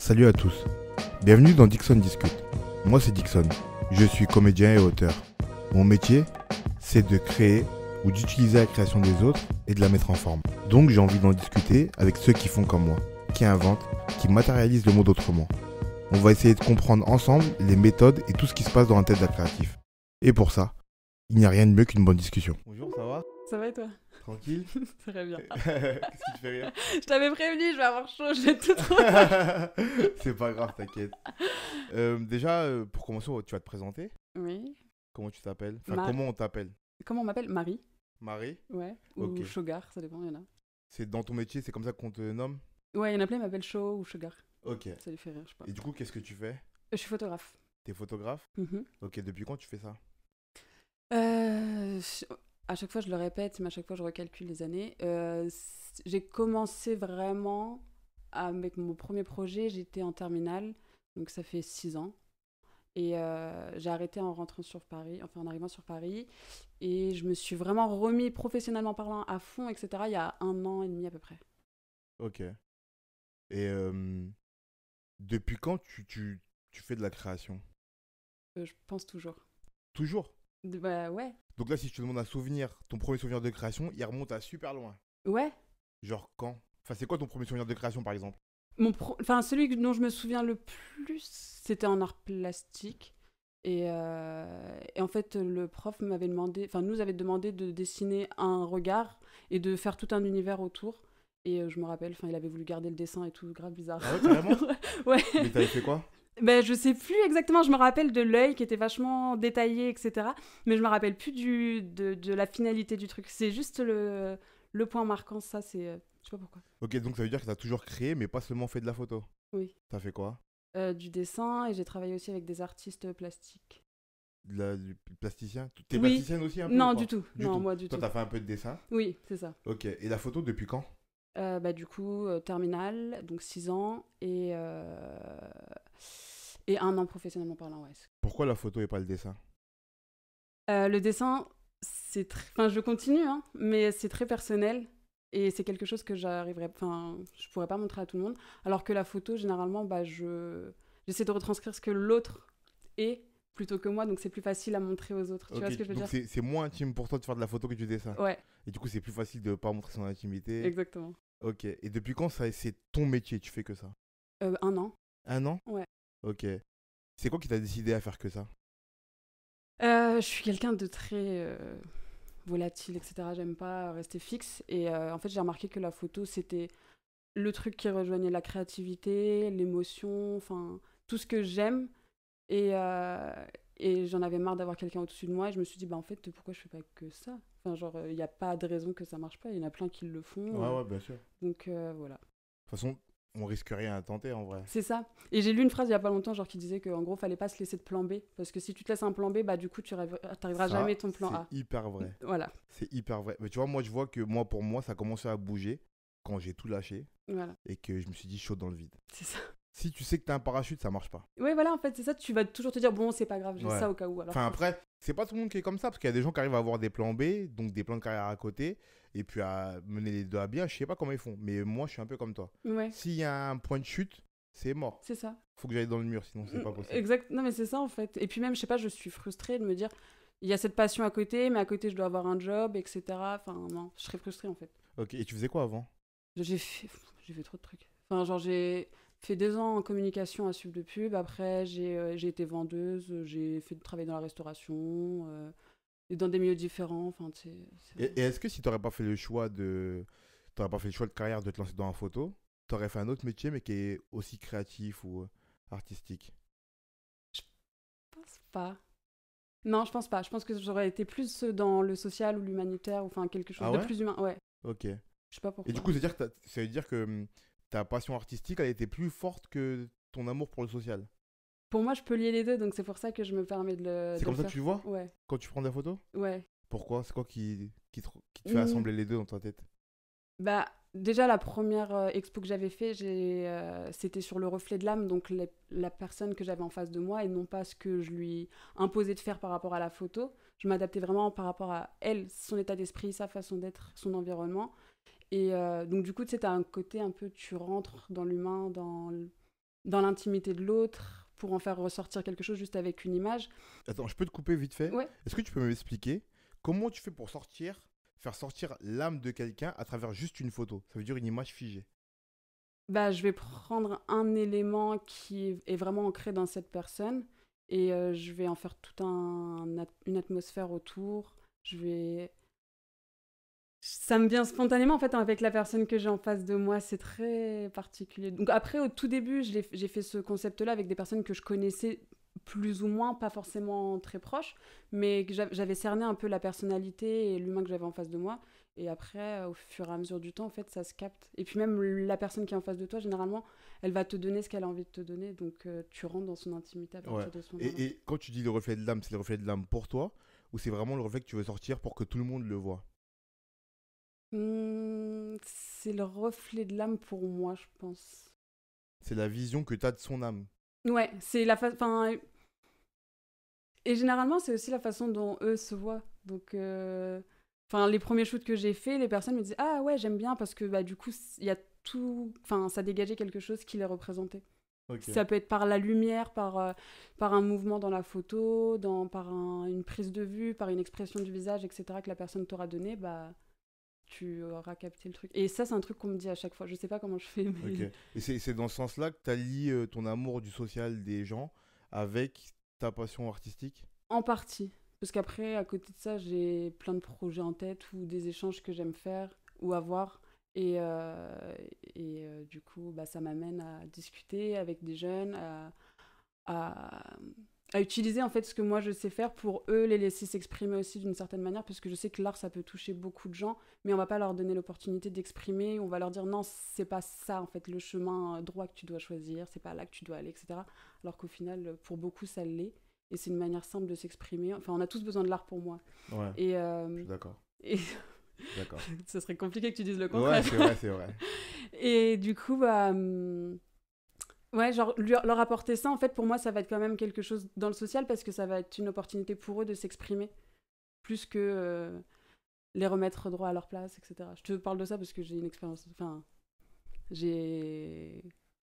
Salut à tous, bienvenue dans Dixon Discute. Moi c'est Dixon, je suis comédien et auteur. Mon métier, c'est de créer ou d'utiliser la création des autres et de la mettre en forme. Donc j'ai envie d'en discuter avec ceux qui font comme moi, qui inventent, qui matérialisent le monde autrement. On va essayer de comprendre ensemble les méthodes et tout ce qui se passe dans la tête d'un créatif. Et pour ça, il n'y a rien de mieux qu'une bonne discussion. Bonjour, ça va? Ça va et toi? Tranquille? Très bien. Qu'est-ce qui te fait rire? Je t'avais prévenu, je vais avoir chaud, je vais tout trouver. C'est pas grave, t'inquiète. Pour commencer, tu vas te présenter. Oui. Comment tu t'appelles? Comment on t'appelle? Comment on m'appelle? Marie. Marie? Ouais. Ok. Ou Sugar, ça dépend, il y en a. C'est dans ton métier, c'est comme ça qu'on te nomme? Ouais, il y en a plein, ils m'appellent Show ou Sugar. Ok. Ça lui fait rire, je sais pas. Et du coup, qu'est-ce que tu fais? Je suis photographe. T'es photographe? Mhm. Ok, depuis quand tu fais ça? À chaque fois, je le répète, mais à chaque fois, je recalcule les années. J'ai commencé vraiment avec mon premier projet, j'étais en terminale, donc ça fait 6 ans. Et j'ai arrêté en rentrant sur Paris, enfin en arrivant sur Paris. Et je me suis vraiment remis professionnellement parlant à fond, etc. il y a 1 an et demi à peu près. Ok. Et depuis quand tu fais de la création? Je pense toujours. Toujours? Bah ouais. Donc là, si je te demande un souvenir, ton premier souvenir de création, il remonte à super loin. Ouais. Genre quand? Enfin, c'est quoi ton premier souvenir de création, par exemple? Celui dont je me souviens le plus, c'était en art plastique. Et en fait, le prof m'avait demandé, enfin nous avait demandé de dessiner un regard et de faire tout un univers autour. Et je me rappelle, il avait voulu garder le dessin et tout, grave bizarre. Ah ouais, carrément? Ouais. Mais t'avais fait quoi? Ben, je sais plus exactement, je me rappelle de l'œil qui était vachement détaillé, etc. Mais je me rappelle plus de la finalité du truc. C'est juste le point marquant, ça, c'est... je sais pas pourquoi. Ok, donc ça veut dire que t'as toujours créé, mais pas seulement fait de la photo. Oui. T'as fait quoi? Du dessin, et j'ai travaillé aussi avec des artistes plastiques. Du plasticien? T'es Oui. plasticienne aussi un peu? Non, ou pas? du tout. Non, moi, du Toi, tout. t'as fait un peu de dessin? Oui, c'est ça. Ok, et la photo depuis quand? Du coup, terminale, donc 6 ans, et 1 an professionnellement parlant, ouais. Pourquoi la photo et pas le dessin? Le dessin, c'est très... Enfin, je continue, hein, mais c'est très personnel. Et c'est quelque chose que je pourrais pas montrer à tout le monde. Alors que la photo, généralement, j'essaie de retranscrire ce que l'autre est plutôt que moi, donc c'est plus facile à montrer aux autres. Tu vois ce que je veux dire? Donc c'est moins intime pour toi de faire de la photo que du dessin. Ouais. Et du coup, c'est plus facile de pas montrer son intimité. Exactement. Ok, et depuis quand c'est ton métier, tu fais que ça? 1 an. 1 an? Ouais. Ok. C'est quoi qui t'a décidé à faire que ça? Je suis quelqu'un de très volatile, etc. J'aime pas rester fixe. Et en fait, j'ai remarqué que la photo, c'était le truc qui rejoignait la créativité, l'émotion, enfin, tout ce que j'aime. Et j'en avais marre d'avoir quelqu'un au-dessus de moi. Et je me suis dit, en fait, pourquoi je fais pas que ça? Enfin, genre, il n'y a pas de raison que ça marche pas. Il y en a plein qui le font. Ouais, bien sûr. Donc, voilà. De toute façon, on risque rien à tenter en vrai. C'est ça. Et j'ai lu une phrase il y a pas longtemps, genre qui disait qu'en gros, fallait pas se laisser de plan B. Parce que si tu te laisses un plan B, du coup, tu n'arriveras jamais ton plan A. C'est hyper vrai. Voilà. C'est hyper vrai. Mais tu vois, moi, je vois que pour moi, ça a commencé à bouger quand j'ai tout lâché. Voilà. Et que je me suis dit chaud dans le vide. C'est ça. Si tu sais que t'as un parachute, ça marche pas. Ouais, voilà, en fait, c'est ça. Tu vas toujours te dire, bon, c'est pas grave, j'ai Ouais. ça au cas où. Alors après, c'est pas tout le monde qui est comme ça, parce qu'il y a des gens qui arrivent à avoir des plans B, donc des plans de carrière à côté, et puis à mener les deux à bien. Je sais pas comment ils font, mais moi, je suis un peu comme toi. Ouais. S'il y a un point de chute, c'est mort. C'est ça. Faut que j'aille dans le mur, sinon c'est pas possible. Exact. Non, mais c'est ça, en fait. Et puis même, je sais pas, je suis frustrée de me dire, il y a cette passion à côté, mais à côté, je dois avoir un job, etc. Enfin, non, je serais frustrée, en fait. Ok, et tu faisais quoi avant? J'ai fait trop de trucs. Enfin, genre, j'ai fait 2 ans en communication à Sub de Pub. Après, j'ai été vendeuse. J'ai fait du travail dans la restauration. Et dans des milieux différents. Enfin, Et est-ce que si t'aurais pas fait le choix de carrière de te lancer dans la photo, t'aurais fait un autre métier, mais qui est aussi créatif ou artistique? Je pense pas. Non, je pense pas. Je pense que j'aurais été plus dans le social ou l'humanitaire, ou enfin quelque chose de plus humain. Ouais. Ok. Je sais pas pourquoi. Et du coup, ça veut dire que ta passion artistique, elle était plus forte que ton amour pour le social. Pour moi, je peux lier les deux, donc c'est pour ça que je me permets de le C'est comme ça faire. que tu vois? Ouais. Quand tu prends des photos? Ouais. Pourquoi? C'est quoi qui te fait assembler les deux dans ta tête? Déjà, la première expo que j'avais fait, c'était sur le reflet de l'âme, donc la personne que j'avais en face de moi, et non pas ce que je lui imposais de faire par rapport à la photo. Je m'adaptais vraiment par rapport à elle, son état d'esprit, sa façon d'être, son environnement. Et donc, du coup, tu sais, t'as un côté un peu, tu rentres dans l'humain, dans l'intimité de l'autre pour en faire ressortir quelque chose juste avec une image. Attends, je peux te couper vite fait? Ouais. Est-ce que tu peux m'expliquer comment tu fais pour faire sortir l'âme de quelqu'un à travers juste une photo? Ça veut dire une image figée. Bah, je vais prendre un élément qui est vraiment ancré dans cette personne et je vais en faire une atmosphère autour. Ça me vient spontanément en fait avec la personne que j'ai en face de moi, c'est très particulier. Donc après, au tout début, j'ai fait ce concept-là avec des personnes que je connaissais plus ou moins, pas forcément très proches, mais que j'avais cerné un peu la personnalité et l'humain que j'avais en face de moi. Et après, au fur et à mesure du temps, en fait, ça se capte. Et puis même la personne qui est en face de toi, généralement, elle va te donner ce qu'elle a envie de te donner. Donc tu rentres dans son intimité à partir de ce moment-là. Et quand tu dis le reflet de l'âme, c'est le reflet de l'âme pour toi ou c'est vraiment le reflet que tu veux sortir pour que tout le monde le voit? C'est le reflet de l'âme pour moi, je pense. C'est la vision que tu as de son âme. Ouais, c'est la façon... Et généralement, c'est aussi la façon dont eux se voient. Donc... les premiers shoots que j'ai faits, les personnes me disaient « Ah ouais, j'aime bien parce que bah, du coup, il y a tout... » Enfin, ça dégageait quelque chose qui les représentait. Okay. Ça peut être par la lumière, par un mouvement dans la photo, par une prise de vue, par une expression du visage, etc. que la personne t'aura donné, bah, tu auras capté le truc. Et ça, c'est un truc qu'on me dit à chaque fois. Je sais pas comment je fais, mais... Okay. Et c'est dans ce sens-là que tu as lié ton amour du social des gens avec ta passion artistique? En partie. Parce qu'après, à côté de ça, j'ai plein de projets en tête ou des échanges que j'aime faire ou avoir. Et du coup, bah, ça m'amène à discuter avec des jeunes, à utiliser en fait ce que moi je sais faire pour eux les laisser s'exprimer aussi d'une certaine manière, parce que je sais que l'art ça peut toucher beaucoup de gens, mais on va pas leur donner l'opportunité d'exprimer, on va leur dire non, c'est pas ça en fait le chemin droit que tu dois choisir, c'est pas là que tu dois aller, etc. Alors qu'au final, pour beaucoup ça l'est. Et c'est une manière simple de s'exprimer. Enfin, on a tous besoin de l'art pour moi. Ouais, et, je suis d'accord. D'accord. Ce serait compliqué que tu dises le contraire. Ouais, c'est vrai. Et du coup, bah... Ouais, genre, leur apporter ça, en fait, pour moi, ça va être quand même quelque chose dans le social, parce que ça va être une opportunité pour eux de s'exprimer, plus que les remettre droit à leur place, etc. Je te parle de ça parce que j'ai une expérience... Enfin,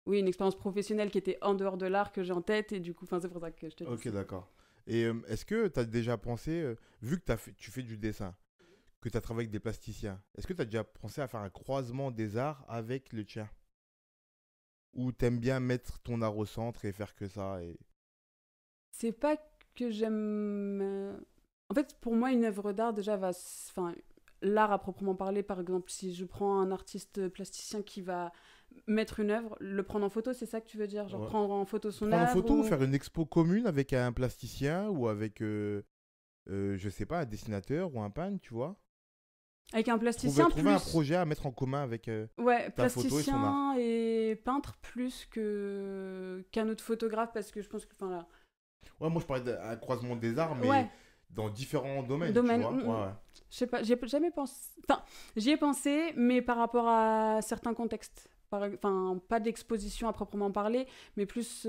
oui, une expérience professionnelle qui était en dehors de l'art que j'ai en tête, et du coup, c'est pour ça que je te dis. Ok, d'accord. Et est-ce que tu as déjà pensé, vu que tu fais du dessin, que tu as travaillé avec des plasticiens, est-ce que tu as déjà pensé à faire un croisement des arts avec le tien? Ou t'aimes bien mettre ton art au centre et faire que ça C'est pas que j'aime... En fait, pour moi, une œuvre d'art, déjà, l'art à proprement parler, par exemple, si je prends un artiste plasticien qui va mettre une œuvre, le prendre en photo, c'est ça que tu veux dire? Genre prendre en photo son œuvre? Prendre en photo ou faire une expo commune avec un plasticien ou avec, je sais pas, un dessinateur ou un peintre, tu vois? Avec un plasticien trouver un projet à mettre en commun avec ta photo et son art. Et peintre plus qu'un autre photographe, parce que je pense que... Ouais, moi je parlais d'un croisement des arts, mais dans différents domaines, tu vois. Ouais. Je sais pas, j'y ai jamais pensé... Enfin, j'y ai pensé, mais par rapport à certains contextes. Pas d'exposition à proprement parler, mais plus...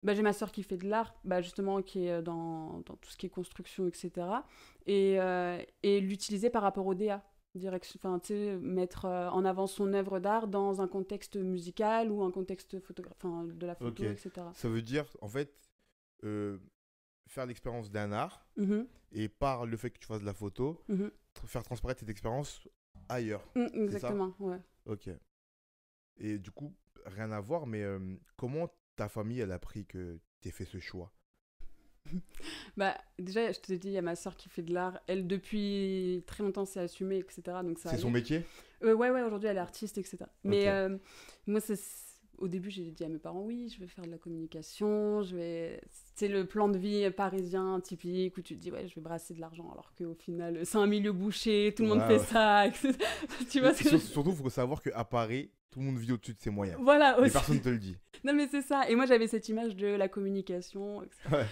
j'ai ma sœur qui fait de l'art, justement, qui est dans tout ce qui est construction, etc. Et l'utiliser par rapport au DA. Mettre en avant son œuvre d'art dans un contexte musical ou un contexte de la photo, etc. Ça veut dire, en fait, faire l'expérience d'un art et par le fait que tu fasses de la photo, faire transparaître cette expérience ailleurs. Exactement, ouais. Ok. Et du coup, rien à voir, mais comment ta famille, elle a appris que tu aies fait ce choix? Déjà, je te dis, il y a ma soeur qui fait de l'art. Elle, depuis très longtemps, s'est assumée, etc. Donc ça c'est son métier? Ouais, aujourd'hui, elle est artiste, etc. Mais moi, au début, j'ai dit à mes parents, oui, je vais faire de la communication, c'est le plan de vie parisien typique où tu te dis, ouais, je vais brasser de l'argent, alors qu'au final, c'est un milieu bouché, tout le monde fait ça, etc. Tu vois, surtout, il faut savoir qu'à Paris, tout le monde vit au-dessus de ses moyens. Voilà, aussi. Mais personne ne te le dit. Non, mais c'est ça. Et moi, j'avais cette image de la communication, etc. Ouais.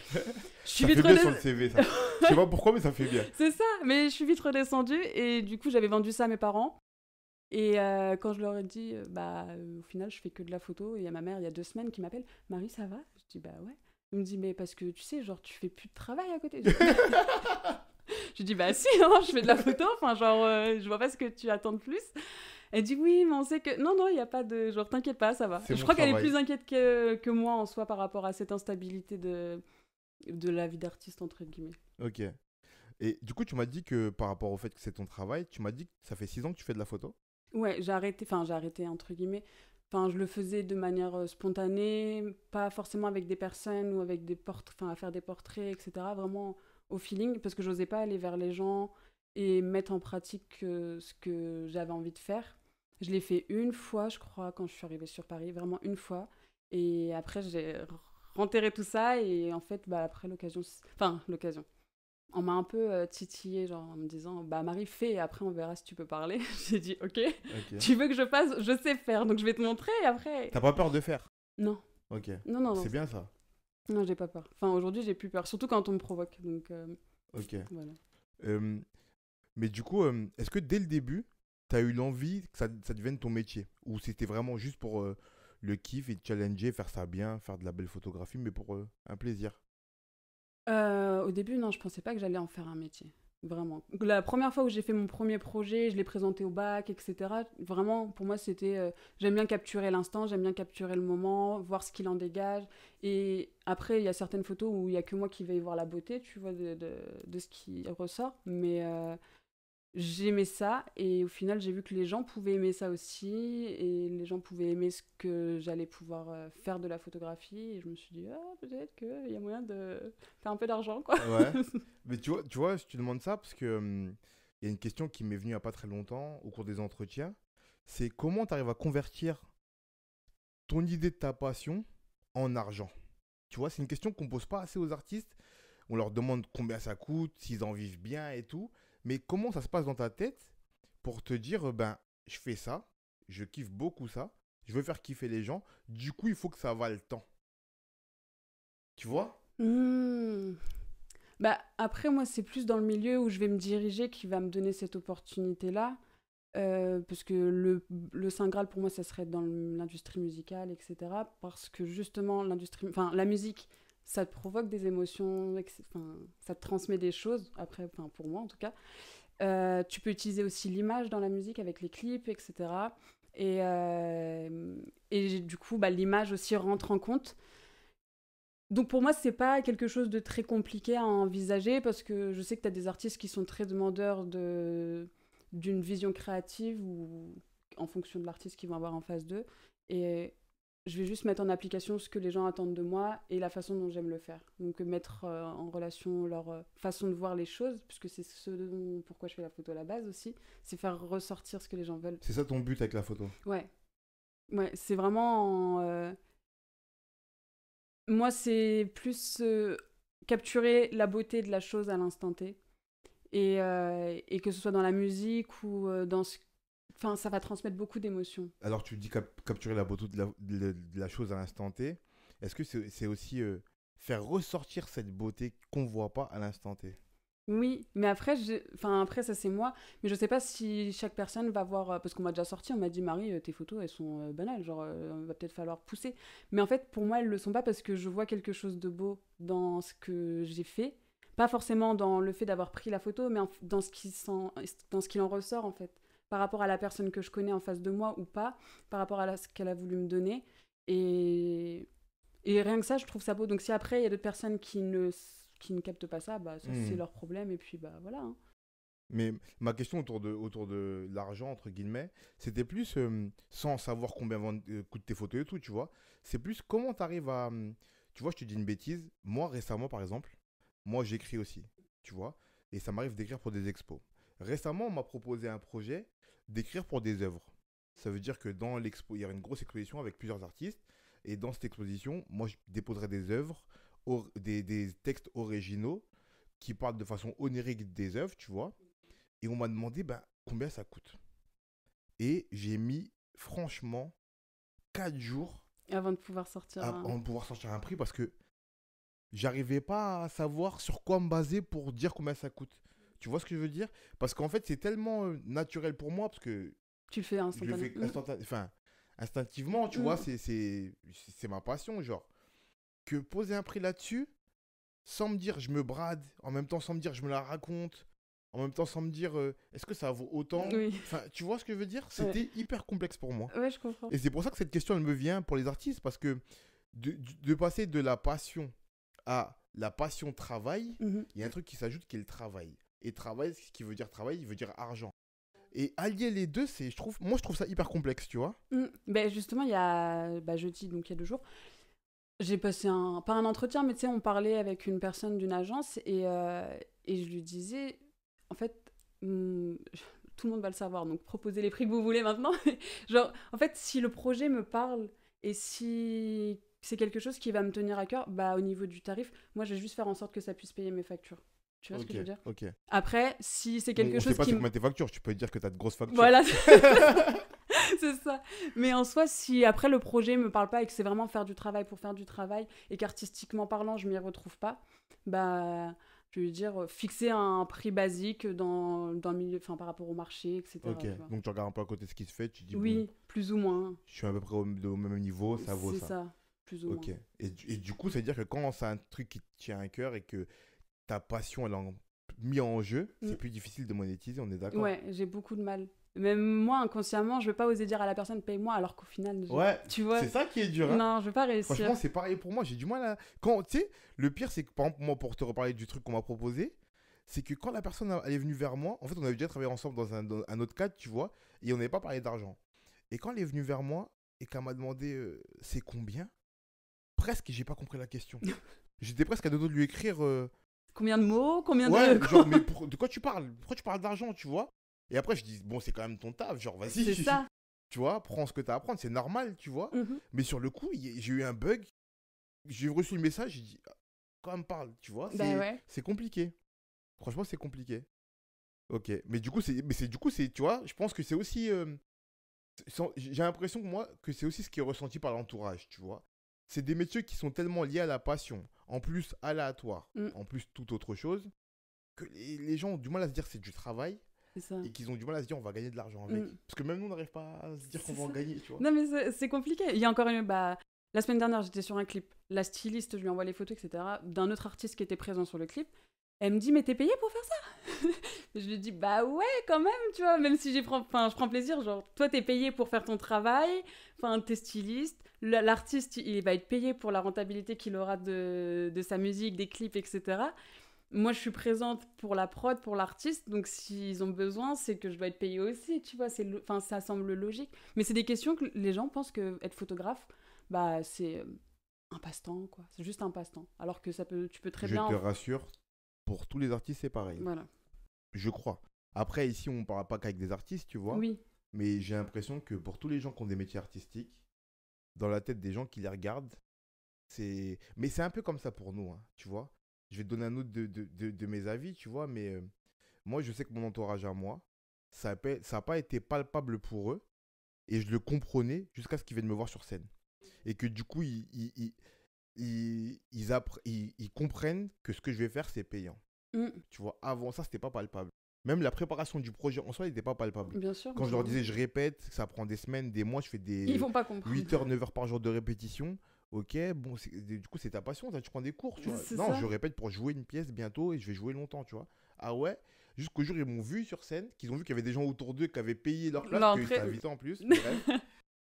Ça fait bien sur le CV, ça. Je sais pas pourquoi, mais ça fait bien. C'est ça, mais je suis vite redescendue, et du coup, j'avais vendu ça à mes parents. Et quand je leur ai dit, au final, je fais que de la photo, et il y a ma mère, il y a 2 semaines, qui m'appelle, Marie, ça va? Je dis, bah ouais. Elle me dit, mais parce que tu sais, genre, tu fais plus de travail à côté. Je dis, bah si, non, je fais de la photo, je vois pas ce que tu attends de plus. Elle dit oui, mais on sait que... Non, non, il n'y a pas de... Genre, t'inquiète pas, ça va. C'est Je mon crois qu'elle est travail. plus inquiète que moi en soi par rapport à cette instabilité de la vie d'artiste, entre guillemets. Ok. Et du coup, tu m'as dit que par rapport au fait que c'est ton travail, tu m'as dit que ça fait 6 ans que tu fais de la photo. Ouais, j'ai arrêté, entre guillemets. Enfin, je le faisais de manière spontanée, pas forcément avec des personnes ou avec des portraits, enfin, à faire des portraits, etc. Vraiment au feeling, parce que j'osais pas aller vers les gens et mettre en pratique ce que j'avais envie de faire. Je l'ai fait une fois, je crois, quand je suis arrivée sur Paris, vraiment une fois. Et après, j'ai renterré tout ça et en fait, bah, après l'occasion, enfin, l'occasion. On m'a un peu titillé, genre en me disant bah Marie, fais et après on verra si tu peux parler. J'ai dit ok, Ok. tu veux que je fasse, je sais faire, donc je vais te montrer et après. T'as pas peur de faire? Non, Ok. non, non, non, C'est bien ça. non, j'ai pas peur. Enfin, aujourd'hui, j'ai plus peur, surtout quand on me provoque, donc Ok. voilà. Euh, mais du coup, est-ce que dès le début, t'as eu l'envie que ça devienne ton métier? Ou c'était vraiment juste pour le kiff et te challenger, faire ça bien, faire de la belle photographie, mais pour un plaisir? Au début, non, je pensais pas que j'allais en faire un métier. Vraiment. La première fois où j'ai fait mon premier projet, je l'ai présenté au bac, etc. Vraiment, pour moi, c'était. J'aime bien capturer l'instant, j'aime bien capturer le moment, voir ce qu'il en dégage. Et après, il y a certaines photos où il y a que moi qui vais y voir la beauté, tu vois, de ce qui ressort. Mais j'aimais ça et au final j'ai vu que les gens pouvaient aimer ça aussi et les gens pouvaient aimer ce que j'allais pouvoir faire de la photographie et je me suis dit ah peut-être qu'il y a moyen de faire un peu d'argent quoi. Ouais. Mais tu vois, je te demande ça parce que il y a une question qui m'est venue il y a pas très longtemps au cours des entretiens. C'est comment tu arrives à convertir ton idée de ta passion en argent? Tu vois, c'est une question qu'on pose pas assez aux artistes. On leur demande combien ça coûte, s'ils en vivent bien et tout. Mais comment ça se passe dans ta tête pour te dire, ben, je fais ça, je kiffe beaucoup ça, je veux faire kiffer les gens, du coup, il faut que ça vaille le temps. Tu vois? Hmm. Bah après moi c'est plus dans le milieu où je vais me diriger qui va me donner cette opportunité là. Parce que le Saint Graal pour moi ça serait dans l'industrie musicale etc parce que justement l'industrie enfin la musique ça te provoque des émotions enfin ça te transmet des choses après enfin pour moi en tout cas. Tu peux utiliser aussi l'image dans la musique avec les clips etc et du coup bah, l'image aussi rentre en compte. Donc pour moi, c'est pas quelque chose de très compliqué à envisager parce que je sais que tu as des artistes qui sont très demandeurs d'une vision créative ou en fonction de l'artiste qu'ils vont avoir en face d'eux. Et je vais juste mettre en application ce que les gens attendent de moi et la façon dont j'aime le faire. Donc mettre en relation leur façon de voir les choses, puisque c'est pourquoi je fais la photo à la base aussi, c'est faire ressortir ce que les gens veulent. C'est ça ton but avec la photo. Ouais, ouais, c'est vraiment moi, c'est plus capturer la beauté de la chose à l'instant T. Et que ce soit dans la musique ou dans ce... Enfin, ça va transmettre beaucoup d'émotions. Alors tu dis capturer la beauté de la chose à l'instant T. Est-ce que c'est aussi faire ressortir cette beauté qu'on voit pas à l'instant T? Oui, mais après, enfin, après ça c'est moi, mais je sais pas si chaque personne va voir, parce qu'on m'a déjà sorti, on m'a dit Marie, tes photos elles sont banales, genre va peut-être falloir pousser. Mais en fait, pour moi, elles le sont pas parce que je vois quelque chose de beau dans ce que j'ai fait, pas forcément dans le fait d'avoir pris la photo, mais dans dans ce qu'il en ressort en fait, par rapport à la personne que je connais en face de moi ou pas, par rapport à ce qu'elle a voulu me donner. Et, et rien que ça, je trouve ça beau. Donc si après il y a d'autres personnes qui ne captent pas ça, bah ça c'est Hmm. leur problème et puis bah voilà. Hein. Mais ma question autour de l'argent, entre guillemets, c'était plus, sans savoir combien coûtent tes photos et tout, tu vois. C'est plus comment tu arrives à... tu vois, je te dis une bêtise. Moi, récemment, par exemple, moi, j'écris aussi, tu vois. Et ça m'arrive d'écrire pour des expos. Récemment, on m'a proposé un projet d'écrire pour des œuvres. Ça veut dire que dans l'expo, il y a une grosse exposition avec plusieurs artistes. Et dans cette exposition, moi, je déposerai des œuvres, des textes originaux qui parlent de façon onirique des œuvres, tu vois. Et on m'a demandé ben, combien ça coûte. Et j'ai mis, franchement, 4 jours Avant de pouvoir sortir un... avant de pouvoir sortir un prix parce que j'arrivais pas à savoir sur quoi me baser pour dire combien ça coûte. Tu vois ce que je veux dire? Parce qu'en fait, c'est tellement naturel pour moi parce que Tu le fais je le fais instantanément. enfin, instinctivement, tu vois, c'est ma passion, genre. Que poser un prix là-dessus, sans me dire je me brade, en même temps sans me dire je me la raconte, en même temps sans me dire est-ce que ça vaut autant. Oui. Enfin, tu vois ce que je veux dire? C'était hyper complexe pour moi. Ouais, je comprends. Et c'est pour ça que cette question, elle me vient pour les artistes, parce que de passer de la passion à la passion travail, Mhm. il y a un truc qui s'ajoute qui est le travail. Et travail, ce qui veut dire travail, il veut dire argent. Et allier les deux, moi, je trouve ça hyper complexe, tu vois. Ben justement, il y a jeudi, donc il y a 2 jours, j'ai passé pas un entretien, mais tu sais, on parlait avec une personne d'une agence et je lui disais, en fait, tout le monde va le savoir, donc proposez les prix que vous voulez maintenant. Genre, en fait, si le projet me parle et si c'est quelque chose qui va me tenir à cœur, bah au niveau du tarif, moi je vais juste faire en sorte que ça puisse payer mes factures. Tu vois ce que je veux dire? Ok. Après, si c'est Bon, quelque on sait chose pas qui c'est combien tes factures, tu peux dire que tu as de grosses factures. Voilà, c'est ça. Mais en soi, si après le projet me parle pas et que c'est vraiment faire du travail pour faire du travail et qu'artistiquement parlant, je m'y retrouve pas, bah, je veux dire, fixer un prix basique dans le milieu, enfin par rapport au marché, etc. Ok, tu vois. donc tu regardes un peu à côté ce qui se fait, tu dis bon, Oui, plus ou moins. je suis à peu près au même niveau, ça vaut C'est ça. ça, plus ou Ok. moins. Et du coup, c'est-à-dire que quand c'est un truc qui te tient à cœur et que ta passion, elle est mis en jeu, c'est plus difficile de monétiser, on est d'accord? Ouais, j'ai beaucoup de mal. Même moi, inconsciemment, je vais pas oser dire à la personne paye-moi alors qu'au final, Ouais, tu vois. c'est ça qui est dur, hein. Non, je vais pas réussir. Franchement, c'est pareil pour moi, j'ai du mal à... Quand, tu sais, le pire, c'est que, par exemple, moi, pour te reparler du truc qu'on m'a proposé, c'est que quand la personne elle est venue vers moi, en fait, on avait déjà travaillé ensemble dans un autre cadre, tu vois, et on n'avait pas parlé d'argent. Et quand elle est venue vers moi et qu'elle m'a demandé c'est combien, presque, j'ai pas compris la question. J'étais presque à deux doigts de lui écrire Combien de mots? Combien ouais, de... genre, mais de quoi tu parles? Pourquoi tu parles d'argent, tu vois? Et après, je dis, bon, c'est quand même ton taf, genre, vas-y. C'est ça. Tu vois, prends ce que t'as à apprendre, c'est normal, tu vois. Mhm. Mais sur le coup, j'ai eu un bug. J'ai reçu le message, j'ai dit, ah, quand même parle, tu vois. Bah ouais. C'est compliqué. Franchement, c'est compliqué. Ok. Mais du coup, tu vois, je pense que c'est aussi. J'ai l'impression que moi, que c'est aussi ce qui est ressenti par l'entourage, tu vois. C'est des métiers qui sont tellement liés à la passion, en plus aléatoire, en plus toute autre chose, que les gens ont du mal à se dire que c'est du travail. C'est ça. Et qu'ils ont du mal à se dire on va gagner de l'argent avec. Parce que même nous, on n'arrive pas à se dire qu'on va en gagner, tu vois. Non, mais c'est compliqué. Il y a encore une... la semaine dernière, j'étais sur un clip. La styliste, je lui envoie les photos, etc., d'un autre artiste qui était présent sur le clip. Elle me dit, mais t'es payé pour faire ça? Je lui dis, bah ouais, quand même, tu vois, même si je prends plaisir, genre, toi, t'es payé pour faire ton travail, enfin, t'es styliste, l'artiste, il va être payé pour la rentabilité qu'il aura de sa musique, des clips, etc. Moi, je suis présente pour la prod, pour l'artiste, donc s'ils ont besoin, c'est que je dois être payée aussi, tu vois, ça semble logique. Mais c'est des questions que les gens pensent que être photographe, bah, c'est un passe-temps, quoi. C'est juste un passe-temps. Alors que tu peux très bien... Je te rassure, pour tous les artistes, c'est pareil. Voilà. Je crois. Après, ici, on ne parle pas qu'avec des artistes, tu vois. Oui. Mais j'ai l'impression que pour tous les gens qui ont des métiers artistiques, dans la tête des gens qui les regardent, c'est... Mais c'est un peu comme ça pour nous, hein, tu vois. Je vais te donner un autre de mes avis, tu vois, mais moi, je sais que mon entourage à moi, ça n'a pas été palpable pour eux, et je le comprenais jusqu'à ce qu'ils viennent me voir sur scène. Et que du coup, ils comprennent que ce que je vais faire, c'est payant. Tu vois, avant ça, c'était pas palpable. Même la préparation du projet en soi, n'était pas palpable. Bien sûr. Quand je leur disais, je répète, ça prend des semaines, des mois, je fais des Ils vont pas comprendre. 8 heures, 9 heures par jour de répétition. Ok, bon, du coup, c'est ta passion, tu prends des cours, tu vois. Non, je répète pour jouer une pièce bientôt et je vais jouer longtemps, tu vois. Ah ouais, jusqu'au jour, ils m'ont vu sur scène, qu'ils ont vu qu'il y avait des gens autour d'eux qui avaient payé leur place, qu'ils étaient invités en plus. Bref,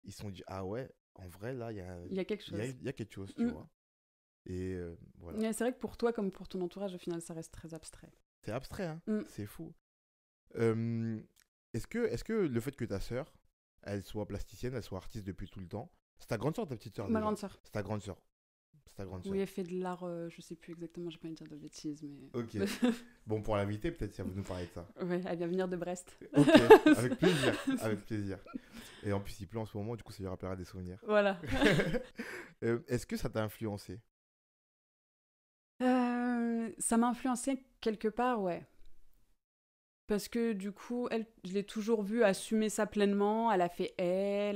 ils se sont dit, ah ouais, en vrai, là, il y a quelque chose. Il y a quelque chose, tu vois. Et voilà. Ouais, c'est vrai que pour toi, comme pour ton entourage, au final, ça reste très abstrait. C'est abstrait, hein. C'est fou. Est-ce que le fait que ta sœur, elle soit plasticienne, elle soit artiste depuis tout le temps, c'est ta grande sœur ou ta petite sœur? Ma grande sœur. C'est ta grande sœur. Oui, elle fait de l'art, je sais plus exactement, j'ai pas envie de dire de bêtises, mais... Ok. Bon, pour l'inviter, peut-être si elle veut nous parler de ça. Ouais, elle vient venir de Brest. Ok, avec plaisir, avec plaisir. Et en plus, il pleut en ce moment, du coup, ça lui rappellera des souvenirs. Voilà. Est-ce que ça t'a influencé? Ça m'a influencé quelque part, ouais. Parce que du coup, elle, je l'ai toujours vue assumer ça pleinement. Elle a fait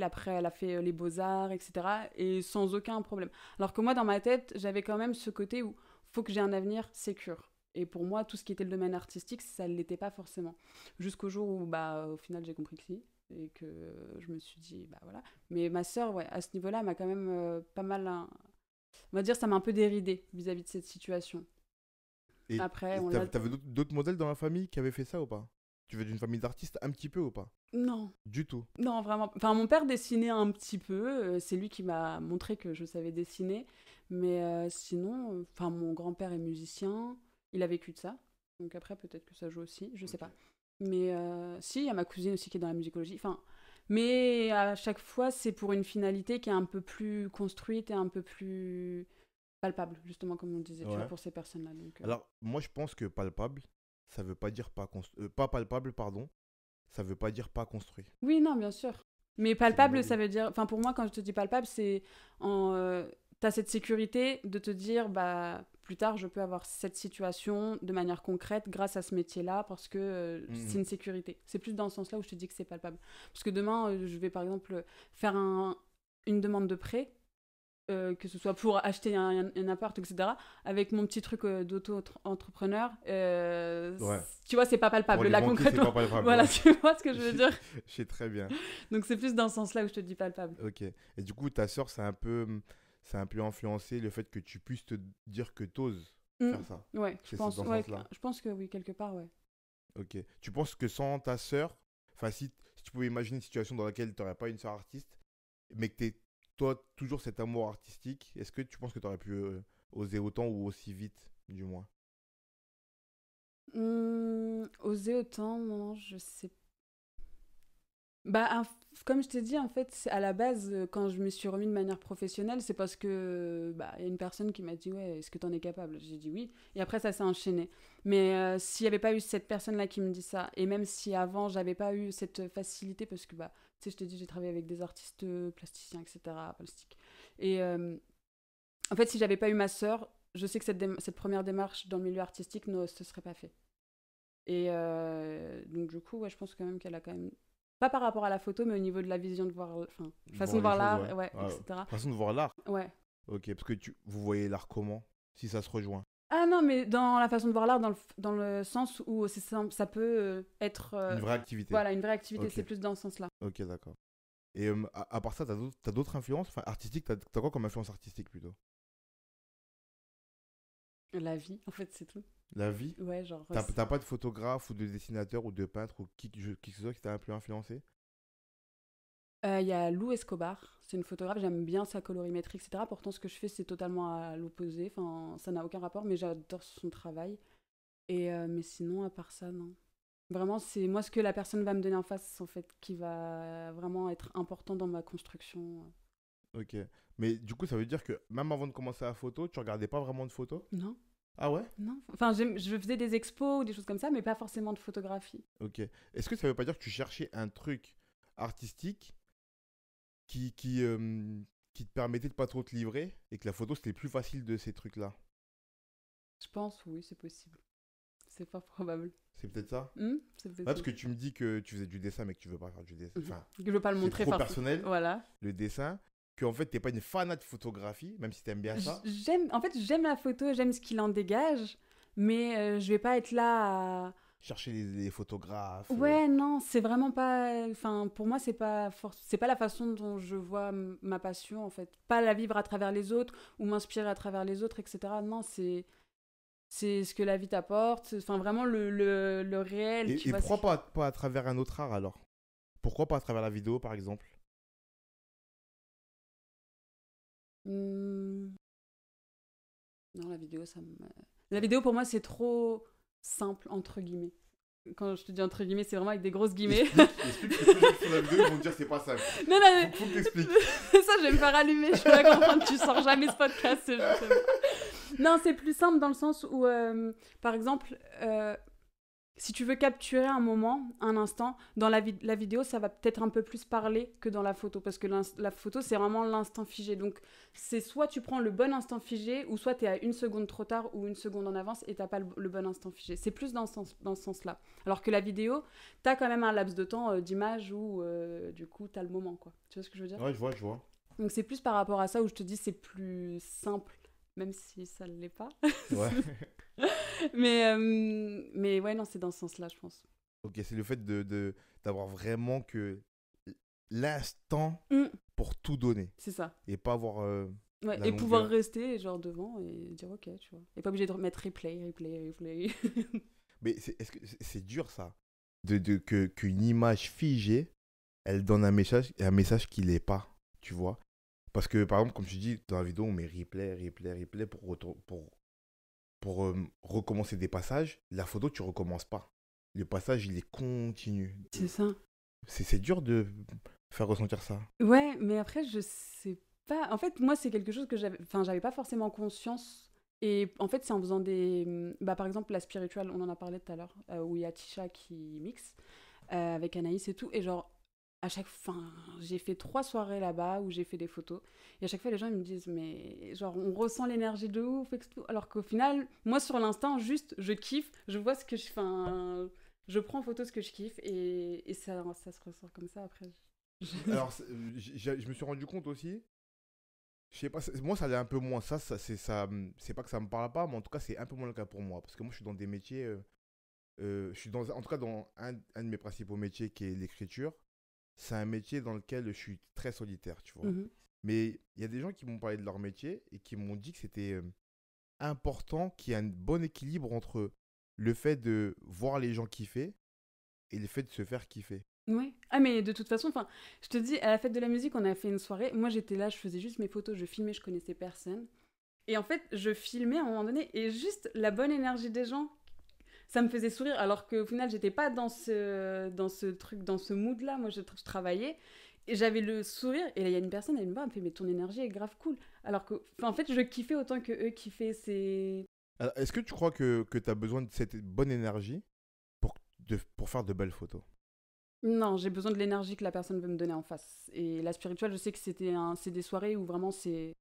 après elle a fait les beaux-arts, etc. Et sans aucun problème. Alors que moi, dans ma tête, j'avais quand même ce côté où faut que j'ai un avenir sécure. Et pour moi, tout ce qui était le domaine artistique, ça ne l'était pas forcément. Jusqu'au jour où, au final, j'ai compris que si. Et que je me suis dit, voilà. Mais ma sœur, ouais, à ce niveau-là, m'a quand même pas mal... On va dire, ça m'a un peu déridée vis-à-vis de cette situation. Et Après, on l'a. t'avais d'autres modèles dans la famille qui avaient fait ça ou pas? Tu veux d'une famille d'artistes un petit peu ou pas? Non, Du tout. non, vraiment. Enfin, mon père dessinait un petit peu. C'est lui qui m'a montré que je savais dessiner. Mais sinon, enfin, mon grand-père est musicien. Il a vécu de ça. Donc après, peut-être que ça joue aussi. Je sais Ok. pas. Mais si, il y a ma cousine aussi qui est dans la musicologie. Enfin, mais à chaque fois, c'est pour une finalité qui est un peu plus construite et un peu plus palpable, justement, comme on disait, tu vois, Ouais. pour ces personnes-là. Donc, Alors, moi, je pense que palpable, ça veut pas dire pas palpable, pardon, ça veut pas dire pas construit. oui, non, bien sûr. Mais C'est mon palpable, avis. ça veut dire. Enfin, pour moi, quand je te dis palpable, c'est t'as cette sécurité de te dire, bah, plus tard, je peux avoir cette situation de manière concrète grâce à ce métier-là parce que c'est Mhm. une sécurité. C'est plus dans ce sens-là où je te dis que c'est palpable. Parce que demain, je vais par exemple faire une demande de prêt. Que ce soit pour acheter un appart, etc., avec mon petit truc d'auto-entrepreneur, Ouais. tu vois, c'est pas Pour palpable, les là, banquiers, c'est concrètement. pas palpable. Voilà, Ouais. tu vois ce que je veux dire. Je sais très bien. Donc c'est plus dans ce sens-là où je te dis palpable. Ok. Et du coup, ta sœur, ça a un peu influencé le fait que tu puisses te dire que t'oses Mm. faire ça. Ouais, C'est dans ce ouais, sens-là. je pense que oui, quelque part, ouais. Ok. Tu penses que sans ta sœur, enfin, si tu pouvais imaginer une situation dans laquelle tu n'aurais pas une sœur artiste, mais que tu toi, toujours cet amour artistique, est-ce que tu penses que tu aurais pu oser autant ou aussi vite, du moins? Oser autant, non, je sais. Bah, comme je t'ai dit, en fait, à la base, quand je me suis remis de manière professionnelle, c'est parce que bah, y a une personne qui m'a dit, ouais, est-ce que t'en es capable? J'ai dit oui. Et après, ça s'est enchaîné. Mais s'il n'y avait pas eu cette personne-là qui me dit ça, et même si avant, j'avais pas eu cette facilité, parce que, bah, tu sais, je te dis, j'ai travaillé avec des artistes plasticiens, etc., plastiques. Et en fait, si j'avais pas eu ma sœur, je sais que cette première démarche dans le milieu artistique ne se serait pas fait. Et donc, du coup, ouais, je pense quand même qu'elle a quand même. Pas par rapport à la photo, mais au niveau de la vision de voir. Enfin, façon Voir de les voir choses, l'art, ouais. ouais, Ah, etc. façon de voir l'art. Ouais. Ok, parce que vous voyez l'art comment? Si ça se rejoint. Ah non, mais dans la façon de voir l'art, dans le sens où ça peut être. Une vraie activité. Voilà, une vraie activité, Ok, c'est plus dans ce sens-là. ok, d'accord. Et à part ça, t'as d'autres influences? Enfin, artistiques, t'as quoi comme influence artistique plutôt? La vie, en fait, c'est tout. La vie? Ouais, genre. T'as pas de photographe ou de dessinateur ou de peintre ou qui que ce soit qui t'a un peu influencé? Il y a Lou Escobar, c'est une photographe, j'aime bien sa colorimétrie, etc. Pourtant, ce que je fais, c'est totalement à l'opposé. Enfin, ça n'a aucun rapport, mais j'adore son travail. Et, mais sinon, à part ça, non. Vraiment, c'est moi ce que la personne va me donner en face, en fait, qui va vraiment être important dans ma construction. Ok. Mais du coup, ça veut dire que même avant de commencer la photo, tu regardais pas vraiment de photos? Non, Ah ouais? non. Enfin, je faisais des expos ou des choses comme ça, mais pas forcément de photographie. Ok. Est-ce que ça veut pas dire que tu cherchais un truc artistique qui, qui, euh, qui te permettait de pas trop te livrer et que la photo c'était plus facile de ces trucs-là? Je pense, oui, c'est possible. C'est fort probable. C'est peut-être ça? C'est Ouais, parce possible. que tu me dis que tu faisais du dessin mais que tu veux pas faire du dessin. Enfin, Je veux pas le c'est montrer trop forcément. personnel, Voilà. le dessin, que en fait t'es pas une fanat de photographie, même si t'aimes bien ça. En fait, j'aime la photo, j'aime ce qu'il en dégage, mais je vais pas être là à. Chercher les photographes. Ouais, non, c'est vraiment pas. Enfin, pour moi, c'est pas la façon dont je vois ma passion, en fait. Pas la vivre à travers les autres ou m'inspirer à travers les autres, etc. Non, c'est ce que la vie t'apporte. Enfin, vraiment le réel, tu Et vois. pourquoi pas à travers un autre art alors? Pourquoi pas à travers la vidéo par exemple? Hmm, non, la vidéo, ça me. La vidéo, pour moi, c'est trop simple, entre guillemets. Quand je te dis entre guillemets, c'est vraiment avec des grosses guillemets. Explique que tous les gens qui font la vidéo ils vont te dire c'est pas simple. Non, non, Faut que t'expliques. ça, je vais me faire allumer. Je peux pas comprendre. Tu sors jamais ce podcast. Je sais pas. Non, c'est plus simple dans le sens où, par exemple, si tu veux capturer un moment, un instant, dans la vidéo, ça va peut-être un peu plus parler que dans la photo. Parce que la photo, c'est vraiment l'instant figé. Donc, c'est soit tu prends le bon instant figé, ou soit tu es à une seconde trop tard ou une seconde en avance et tu pas le bon instant figé. C'est plus dans ce sens-là. Alors que la vidéo, tu as quand même un laps de temps d'image où, du coup, tu as le moment, quoi. Tu vois ce que je veux dire? Ouais, je vois. Donc, c'est plus par rapport à ça où je te dis c'est plus simple, même si ça ne l'est pas. Ouais. mais ouais, non, c'est dans ce sens-là, je pense. Ok, c'est le fait d'avoir vraiment que l'instant Mm, pour tout donner c'est ça. et pas avoir Ouais, la et pouvoir longueur. rester genre devant et dire ok, tu vois. Et pas obligé de mettre replay. Mais est-ce que c'est dur ça, qu'une image figée, elle donne un message qui l'est pas, tu vois. Parce que par exemple, comme tu dis dans la vidéo, on met replay pour recommencer des passages. La photo, tu recommences pas. Le passage, il est continu. C'est ça. C'est dur de faire ressentir ça. Ouais, mais après, je sais pas. En fait, moi, c'est quelque chose que j'avais pas forcément conscience. Et en fait, c'est en faisant bah, par exemple, la spirituelle, on en a parlé tout à l'heure, où il y a Tisha qui mixe avec Anaïs et tout. Et genre, à chaque fin, j'ai fait 3 soirées là-bas où j'ai fait des photos. Et à chaque fois, les gens ils me disent, mais genre, on ressent l'énergie de ouf, et tout. Alors qu'au final, moi, sur l'instant, juste, je kiffe, je vois ce que je. Enfin, je prends en photo ce que je kiffe et ça se ressort comme ça après. Alors, je me suis rendu compte aussi, je sais pas, moi ça l'est un peu moins. C'est pas que ça me parle pas, mais en tout cas, c'est un peu moins le cas pour moi. Parce que moi, je suis dans des métiers. Je suis en tout cas dans un de mes principaux métiers qui est l'écriture. C'est un métier dans lequel je suis très solitaire, tu vois. Mhm. Mais il y a des gens qui m'ont parlé de leur métier et qui m'ont dit que c'était important qu'il y ait un bon équilibre entre le fait de voir les gens kiffer et le fait de se faire kiffer. Ouais. Ah mais de toute façon, enfin, je te dis, à la fête de la musique, on a fait une soirée. Moi, j'étais là, je faisais juste mes photos, je filmais, je connaissais personne. Et en fait, je filmais à un moment donné, et juste la bonne énergie des gens, ça me faisait sourire. Alors qu'au final, j'étais pas dans ce truc, dans ce mood-là. Moi, je travaillais, et j'avais le sourire. Et là, il y a une personne, elle me voit, elle me fait, mais ton énergie est grave cool. Alors que, enfin, en fait, je kiffais autant que eux kiffaient. Alors, est-ce que tu crois que tu as besoin de cette bonne énergie pour faire de belles photos? Non, j'ai besoin de l'énergie que la personne veut me donner en face. Et la spirituelle, je sais que c'est des soirées où vraiment c'est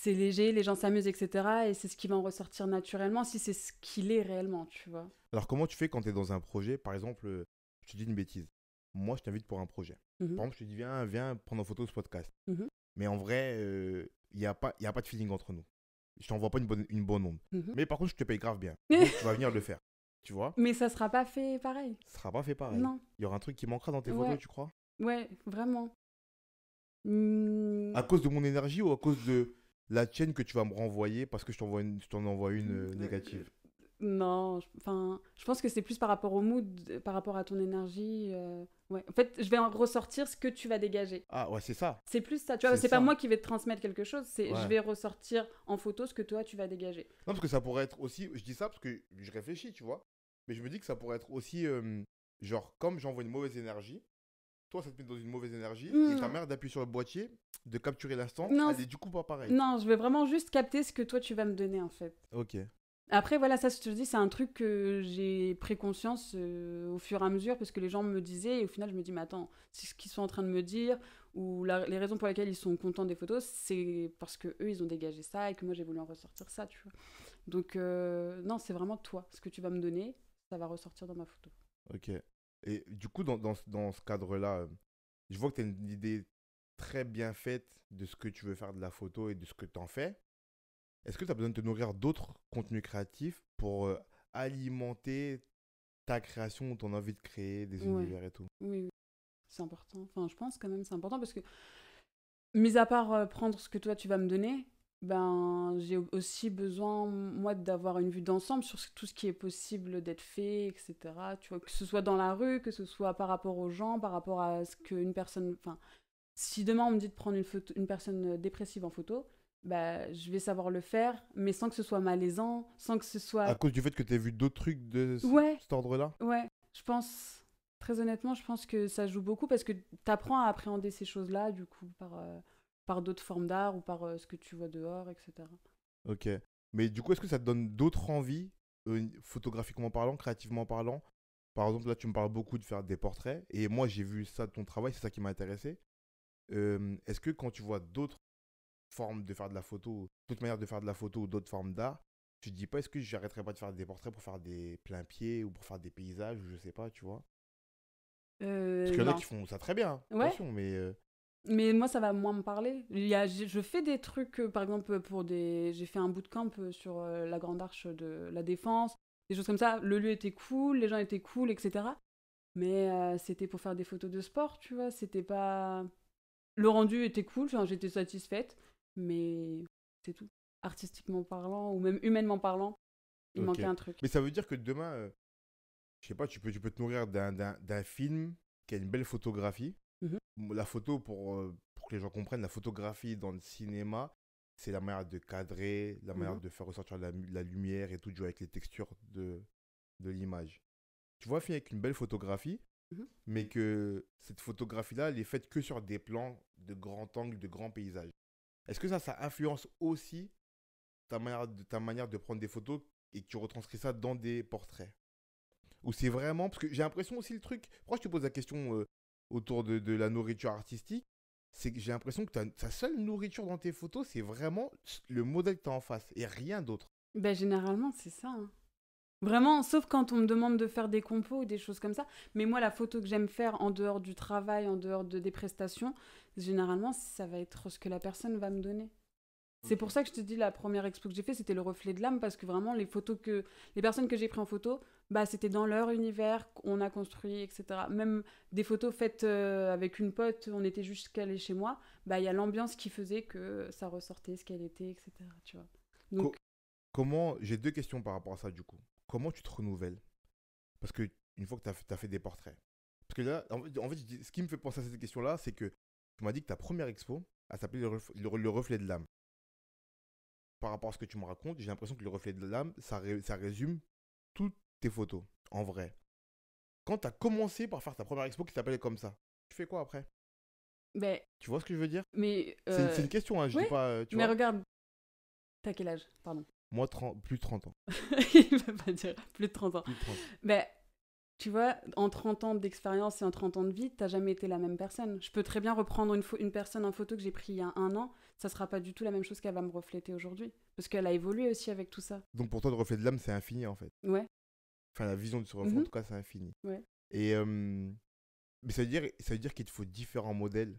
léger, les gens s'amusent, etc. Et c'est ce qui va en ressortir naturellement si c'est ce qu'il est réellement, tu vois. Alors, comment tu fais quand tu es dans un projet? Par exemple, je te dis une bêtise. Moi, je t'invite pour un projet. Mhm, Par exemple, je te dis, viens prendre en photo ce podcast. mhm, Mais en vrai, il y a pas de feeling entre nous. Je t'envoie pas une bonne onde. mhm. Mais par contre, je te paye grave bien. Donc, tu vas venir le faire. Tu vois? Mais ça sera pas fait pareil. Ce sera pas fait pareil. Non. Il y aura un truc qui manquera dans tes photos, Ouais, tu crois? ouais, vraiment. À cause de mon énergie ou à cause de la tienne que tu vas me renvoyer parce que je t'en envoie une Euh, négative? non, enfin, je pense que c'est plus par rapport au mood, par rapport à ton énergie. Ouais. En fait, je vais en ressortir ce que tu vas dégager. Ah ouais, c'est ça. C'est plus ça, tu vois, C'est c'est pas ça. moi qui vais te transmettre quelque chose, c'est je Ouais. vais ressortir en photo ce que toi tu vas dégager. Non, parce que ça pourrait être aussi. Je dis ça parce que je réfléchis, tu vois. Mais je me dis que ça pourrait être aussi. Genre, comme j'envoie une mauvaise énergie, toi, ça te met dans une mauvaise énergie. Et ta Non, mère d'appuyer sur le boîtier, de capturer l'instant, non, elle est du coup pas pareille. non, je vais vraiment juste capter ce que toi tu vas me donner en fait. Ok. Après, voilà, ça, je te dis, c'est un truc que j'ai pris conscience au fur et à mesure parce que les gens me disaient et au final, je me dis, mais attends, c'est ce qu'ils sont en train de me dire ou les raisons pour lesquelles ils sont contents des photos, c'est parce que eux ils ont dégagé ça et que moi j'ai voulu en ressortir ça, tu vois. Donc, non, c'est vraiment toi. Ce que tu vas me donner, ça va ressortir dans ma photo. Ok. Et du coup, dans ce cadre-là, je vois que tu as une idée très bien faite de ce que tu veux faire de la photo et de ce que tu en fais. Est-ce que tu as besoin de te nourrir d'autres contenus créatifs pour alimenter ta création, ton envie de créer des Ouais, univers et tout? oui, oui, c'est important. Enfin, je pense quand même c'est important parce que, mis à part prendre ce que toi tu vas me donner, ben j'ai aussi besoin, moi, d'avoir une vue d'ensemble sur tout ce qui est possible d'être fait, etc. Tu vois, que ce soit dans la rue, que ce soit par rapport aux gens, par rapport à ce qu'une personne. Enfin, si demain on me dit de prendre une personne dépressive en photo, bah, je vais savoir le faire, mais sans que ce soit malaisant, sans que ce À soit. cause du fait que tu as vu d'autres trucs de Ouais, cet ordre-là? ouais, je pense. Très honnêtement, je pense que ça joue beaucoup parce que tu apprends à appréhender ces choses-là, du coup, par d'autres formes d'art ou par ce que tu vois dehors, etc. Ok. Mais du coup, est-ce que ça te donne d'autres envies, photographiquement parlant, créativement parlant? Par exemple, là, tu me parles beaucoup de faire des portraits. Et moi, j'ai vu ça de ton travail, c'est ça qui m'a intéressé. Est-ce que quand tu vois d'autres formes de faire de la photo, d'autres manières de faire de la photo ou d'autres formes d'art, tu te dis pas, est-ce que j'arrêterai pas de faire des portraits pour faire des pleins pieds ou pour faire des paysages ou je sais pas, tu vois? Parce qu'il y en a Non. qui font ça très bien, hein, Ouais, attention, mais mais moi, ça va moins me parler. Je fais des trucs, par exemple, j'ai fait un bootcamp sur la Grande Arche de la Défense, des choses comme ça. Le lieu était cool, les gens étaient cool, etc. Mais c'était pour faire des photos de sport, tu vois. C'était pas. Le rendu était cool, enfin, j'étais satisfaite. mais c'est tout. Artistiquement parlant, ou même humainement parlant, il Ok. manquait un truc. Mais ça veut dire que demain, je sais pas, tu peux te nourrir d'un film qui a une belle photographie. La photo, pour que les gens comprennent, la photographie dans le cinéma, c'est la manière de cadrer, la manière de faire ressortir la lumière et tout, de jouer avec les textures de l'image. Tu vois un film avec une belle photographie, mais que cette photographie-là, elle est faite que sur des plans de grand angle, de grands paysages. Est-ce que ça influence aussi ta manière de prendre des photos et que tu retranscris ça dans des portraits? Ou c'est vraiment... Parce que j'ai l'impression aussi le truc... Pourquoi je te pose la question autour de la nourriture artistique? C'est que j'ai l'impression que ta seule nourriture dans tes photos, c'est vraiment le modèle que tu as en face et rien d'autre. Ben, généralement, c'est ça. Hein. Vraiment, sauf quand on me demande de faire des compos ou des choses comme ça. Mais moi, la photo que j'aime faire en dehors du travail, en dehors des prestations, généralement, ça va être ce que la personne va me donner. C'est pour ça que je te dis, la première expo que j'ai fait, c'était le reflet de l'âme, parce que vraiment, les personnes que j'ai prises en photo, bah, c'était dans leur univers, on a construit, etc. Même des photos faites avec une pote, on était juste calés chez moi, bah, il y a l'ambiance qui faisait que ça ressortait ce qu'elle était, etc. Tu vois. Donc, J'ai 2 questions par rapport à ça du coup. Comment tu te renouvelles? Parce que une fois que tu as fait des portraits. Parce que là, en fait, ce qui me fait penser à cette question-là, c'est que tu m'as dit que ta première expo, elle s'appelait le reflet de l'âme. Par rapport à ce que tu me racontes, j'ai l'impression que le reflet de l'âme, ça résume toutes tes photos, en vrai. Quand tu as commencé par faire ta première expo qui s'appelait comme ça, tu fais quoi après? ben, Tu vois ce que je veux dire? mais, C'est une question, hein, je ouais, dis pas... tu mais vois. regarde, t'as quel âge? Pardon. Moi, plus de 30 ans. Il va pas dire plus de 30 ans. Plus de 30. Ben, tu vois, en 30 ans d'expérience et en 30 ans de vie, t'as jamais été la même personne. Je peux très bien reprendre une personne en photo que j'ai prise il y a 1 an, ça sera pas du tout la même chose qu'elle va me refléter aujourd'hui. Parce qu'elle a évolué aussi avec tout ça. Donc pour toi, le reflet de l'âme, c'est infini en fait. Ouais. Enfin, la vision de ce reflet, en tout cas, c'est infini. Ouais. Et mais ça veut dire qu'il te faut différents modèles.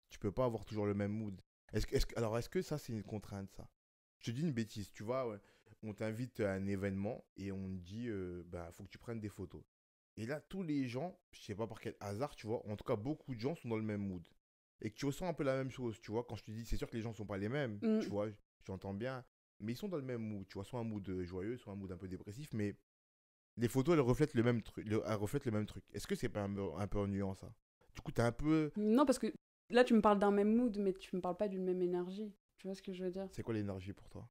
Tu peux pas avoir toujours le même mood. Alors, est-ce que ça, c'est une contrainte, ça? Je te dis une bêtise, tu vois, ouais. On t'invite à un événement et on te dit, bah, faut que tu prennes des photos. Et là, tous les gens, je sais pas par quel hasard, tu vois, en tout cas, beaucoup de gens sont dans le même mood. Et que tu ressens un peu la même chose, tu vois, quand je te dis, c'est sûr que les gens sont pas les mêmes, tu vois, j'entends bien. Mais ils sont dans le même mood, tu vois, soit un mood joyeux, soit un mood un peu dépressif, mais les photos, elles reflètent le même truc. Elles reflètent le même truc. Est-ce que c'est pas un peu ennuyant, ça? Du coup, t'es un peu... Non, parce que là, tu me parles d'un même mood, mais tu me parles pas d'une même énergie. Tu vois ce que je veux dire? C'est quoi l'énergie pour toi?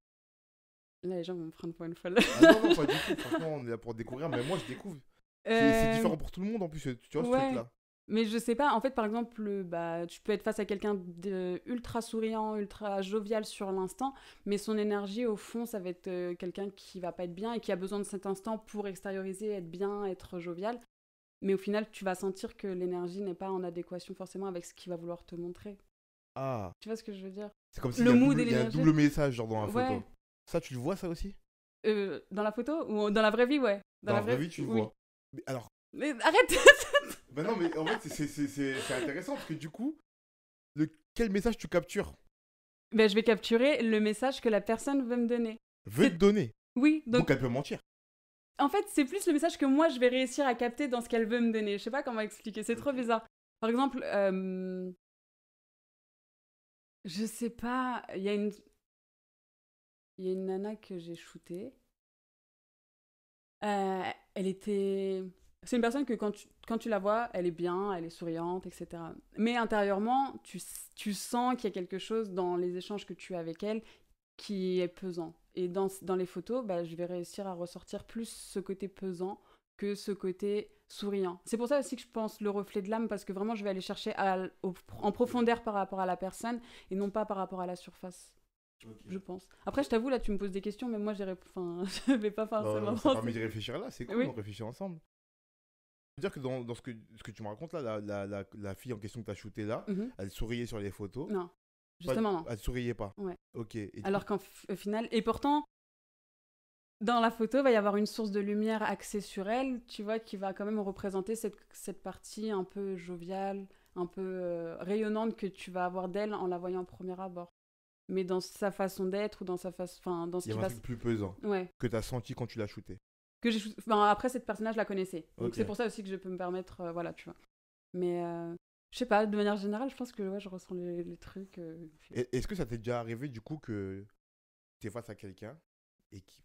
Là, les gens vont me prendre pour une folle. Ah non, non, pas du tout. Franchement, on est là pour découvrir, mais moi, je découvre. C'est différent pour tout le monde, en plus, tu vois, ce ouais. truc-là. Mais je sais pas, en fait, par exemple, bah, tu peux être face à quelqu'un d'ultra souriant, ultra jovial sur l'instant, mais son énergie, au fond, ça va être quelqu'un qui va pas être bien et qui a besoin de cet instant pour extérioriser, être bien, être jovial. Mais au final, tu vas sentir que l'énergie n'est pas en adéquation forcément avec ce qu'il va vouloir te montrer. Ah, Tu vois ce que je veux dire? c'est comme s'il Le mood et y a un l'énergie. double message, genre, dans la Ouais. photo. Ça, tu le vois, ça aussi? Dans la photo ou dans la vraie vie, ouais. Dans la vraie vie, tu le oui. vois. Mais alors... Mais arrête. Ben non, mais en fait, c'est intéressant, parce que du coup, quel message tu captures? Ben, je vais capturer le message que la personne veut me donner. Veut te donner. Oui, Donc elle peut mentir. En fait, c'est plus le message que moi, je vais réussir à capter dans ce qu'elle veut me donner. Je sais pas comment expliquer, c'est trop bizarre. Par exemple, je sais pas, il y a une nana que j'ai shootée. Elle était... C'est une personne que quand tu la vois, elle est bien, elle est souriante, etc. Mais intérieurement, tu sens qu'il y a quelque chose dans les échanges que tu as avec elle qui est pesant. Et dans les photos, bah, je vais réussir à ressortir plus ce côté pesant que ce côté souriant. C'est pour ça aussi que je pense le reflet de l'âme, parce que vraiment, je vais aller chercher en profondeur par rapport à la personne et non pas par rapport à la surface. Okay. Je pense. Après, je t'avoue, là, tu me poses des questions, mais moi, je vais pas forcément... Ça permet de réfléchir là, c'est cool, oui. On réfléchit ensemble. C'est-à-dire que dans ce que tu me racontes là, la fille en question que tu as shootée là, elle souriait sur les photos. Non, justement non. Elle souriait pas. Ouais. Ok. Alors qu'au final, et pourtant, dans la photo, il va y avoir une source de lumière axée sur elle, tu vois, qui va quand même représenter cette partie un peu joviale, un peu rayonnante que tu vas avoir d'elle en la voyant au premier abord. Mais dans sa façon d'être ou dans sa façon, enfin, dans ce qui va. Il y a un truc plus pesant. Ouais. Que tu as senti quand tu l'as shootée. Après, cette personnage, je la connaissais. Donc, c'est pour ça aussi que je peux me permettre, voilà, tu vois. Mais Je sais pas, de manière générale, je pense que ouais, je ressens les trucs. Est-ce que ça t'est déjà arrivé du coup que t'es face à quelqu'un et qu'il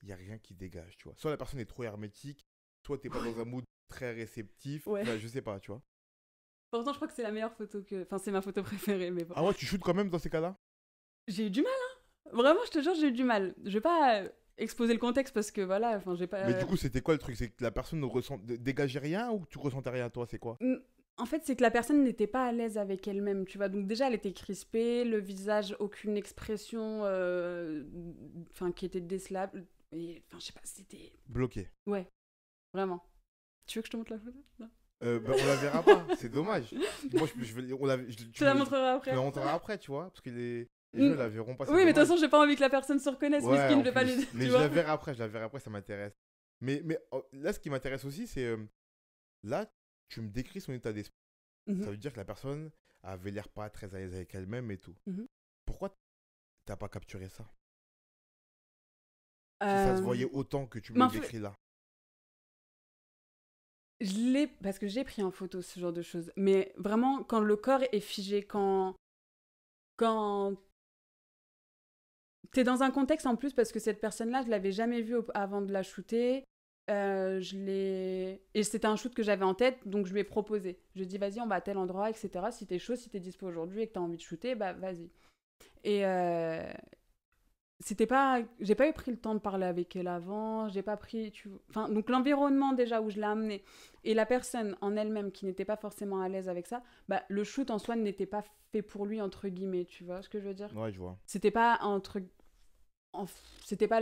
n'y a rien qui dégage, tu vois? Soit la personne est trop hermétique, soit t'es pas dans un mood très réceptif, Ouais. enfin, je sais pas, tu vois? Pourtant, je crois que c'est la meilleure photo que. Enfin, c'est ma photo préférée, mais bon. Ah ouais, tu shootes quand même dans ces cas-là? J'ai eu du mal, hein. Vraiment, je te jure, j'ai eu du mal. Je vais pas exposer le contexte parce que voilà, enfin, j'ai Mais pas. du coup, c'était quoi le truc? C'est que la personne ne dégageait rien ou que tu ressentais rien, toi, c'est quoi? En fait, c'est que la personne n'était pas à l'aise avec elle-même, tu vois. Donc déjà, elle était crispée, le visage, aucune expression, enfin, qui était décelable. Et, enfin, je sais pas, c'était... Bloqué. Ouais, vraiment. Tu veux que je te montre la photo? Non. Ben, on la verra pas, c'est dommage. Moi, Je te la montrerai tu me après. la montreras après, tu vois, parce que les Mm. gens la verront pas, c'est Oui, mais de toute dommage. façon, j'ai pas envie que la personne se reconnaisse, Ouais, miskin, en je vais pas plus. lui... Mais Tu je la vois. verrai après, ça m'intéresse. Mais là, ce qui m'intéresse aussi, c'est là, tu me décris son état d'esprit. Mhm. Ça veut dire que la personne avait l'air pas très à l'aise avec elle-même et tout. Mhm. Pourquoi t'as pas capturé ça? Si ça se voyait autant que tu me mais le en fait, décris là. je l'ai... Parce que j'ai pris en photo ce genre de choses. Mais vraiment, quand le corps est figé, quand t'es dans un contexte en plus parce que cette personne-là, je l'avais jamais vue avant de la shooter. Et c'était un shoot que j'avais en tête, donc je lui ai proposé. Je lui ai dit, vas-y, on va à tel endroit, etc. Si t'es chaud, si t'es dispo aujourd'hui et que t'as envie de shooter, bah vas-y. Et c'était pas... J'ai pas eu pris le temps de parler avec elle avant, j'ai pas pris... Enfin, donc l'environnement déjà où je l'ai amené et la personne en elle-même qui n'était pas forcément à l'aise avec ça, bah le shoot en soi n'était pas fait pour lui, entre guillemets, tu vois ce que je veux dire? Ouais, je vois. C'était pas c'était pas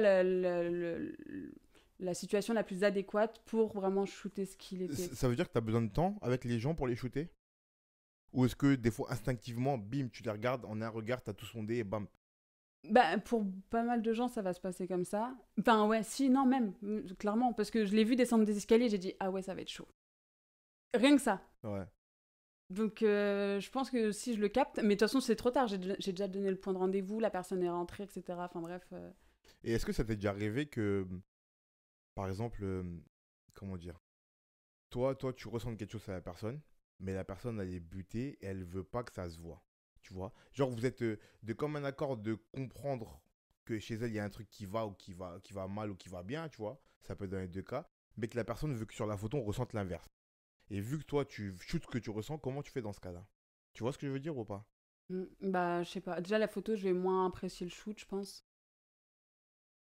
la situation la plus adéquate pour vraiment shooter ce qu'il était. Ça veut dire que t'as besoin de temps avec les gens pour les shooter? Ou est-ce que des fois, instinctivement, bim, tu les regardes, en un regard, t'as tout sondé et bam? Bah, pour pas mal de gens, ça va se passer comme ça. Enfin, ouais, si, non, même, clairement, parce que je l'ai vu descendre des escaliers, j'ai dit, ah ouais, ça va être chaud. Rien que ça. Ouais. Donc, je pense que si je le capte, mais de toute façon, c'est trop tard, j'ai déjà donné le point de rendez-vous, la personne est rentrée, etc. Enfin, bref. Et est-ce que ça t'est déjà arrivé que, par exemple, comment dire, toi, tu ressens quelque chose à la personne, mais la personne, elle est butée et elle veut pas que ça se voit. Tu vois? Genre, vous êtes de comme un accord de comprendre que chez elle, il y a un truc qui va ou qui va mal ou qui va bien, tu vois? Ça peut être dans les deux cas, mais que la personne veut que sur la photo, on ressente l'inverse. Et vu que toi, tu shootes ce que tu ressens, comment tu fais dans ce cas-là? Tu vois ce que je veux dire ou pas? Bah, je sais pas. Déjà, la photo, je vais moins apprécier le shoot, je pense.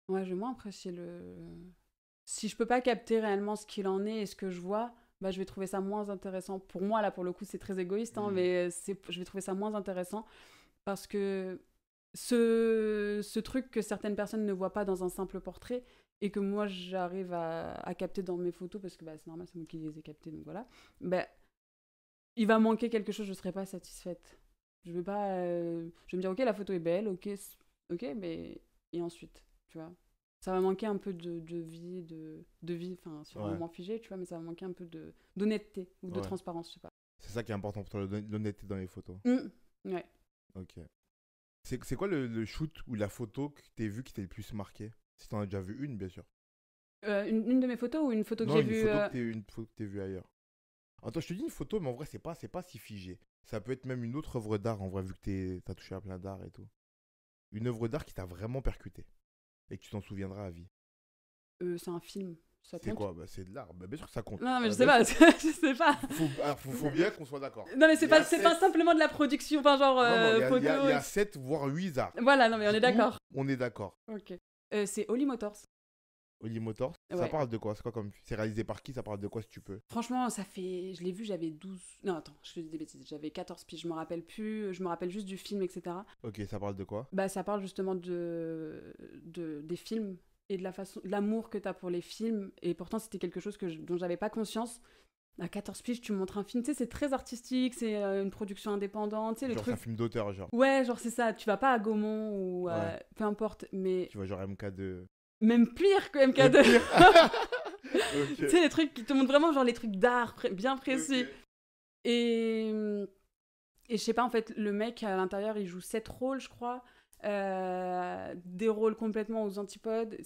Ouais, je vais moins apprécier le... Si je peux pas capter réellement ce qu'il en est et ce que je vois, bah, je vais trouver ça moins intéressant. Pour moi, là, pour le coup, c'est très égoïste, hein, mais je vais trouver ça moins intéressant parce que ce truc que certaines personnes ne voient pas dans un simple portrait et que moi, j'arrive à capter dans mes photos, parce que bah, c'est normal, c'est moi qui les ai captées, donc voilà, bah, il va manquer quelque chose, je serai pas satisfaite. Je vais pas... je vais me dire, ok, la photo est belle, ok, ok, mais... Et ensuite, tu vois, ça va manquer un peu de vie, de vie, enfin, sur un Ouais, moment figé, tu vois, mais ça va manquer un peu d'honnêteté ou de ouais. transparence, je sais pas. C'est ça qui est important pour toi, l'honnêteté dans les photos. Ouais. Ok. C'est quoi le shoot ou la photo que t'as vu qui t'a le plus marqué? Si t'en as déjà vu une, bien sûr. Une de mes photos ou une photo que Non, j'ai vue une photo que t'as vue ailleurs. Attends, je te dis une photo, mais en vrai, c'est pas si figé. Ça peut être même une autre œuvre d'art, en vrai, vu que t'as touché à plein d'art et tout. Une œuvre d'art qui t'a vraiment percuté. Et que tu t'en souviendras à vie. c'est un film, ça C'est compte? quoi? Bah, c'est de l'art. Bah, bien sûr que ça compte. Non, mais je sais Bien pas, sûr. je sais pas. Faut bien qu'on soit d'accord. Non, mais Il y a c'est pas simplement de la production, enfin, genre Non, photo. il y a 7 voire 8 arts. Voilà, non, mais on Du est coup, d'accord. On est d'accord. Ok. C'est Holly Motors. Holly Motors, ça Ouais. parle de quoi? C'est quoi comme... C'est réalisé par qui? Ça parle de quoi si tu peux? Franchement, ça fait. Je l'ai vu, j'avais 12. Non, attends, je dis des bêtises. J'avais 14 piges, je me rappelle plus. Je me rappelle juste du film, etc. Ok, ça parle de quoi? Bah, ça parle justement des films et de la façon, de l'amour que t'as pour les films. Et pourtant, c'était quelque chose dont j'avais pas conscience. À 14 piges, tu montres un film, tu sais, c'est très artistique, c'est une production indépendante, tu sais, le Genre, c'est truc. un film d'auteur, genre. Ouais, genre, c'est ça. Tu vas pas à Gaumont ou Ouais. peu importe, mais Tu vois, genre MK2. même pire que MK2. Ok. Tu sais, les trucs qui te montrent vraiment, genre, les trucs d'art bien précis. Ok. Et je sais pas, en fait, le mec à l'intérieur, il joue 7 rôles, je crois. Des rôles complètement aux antipodes.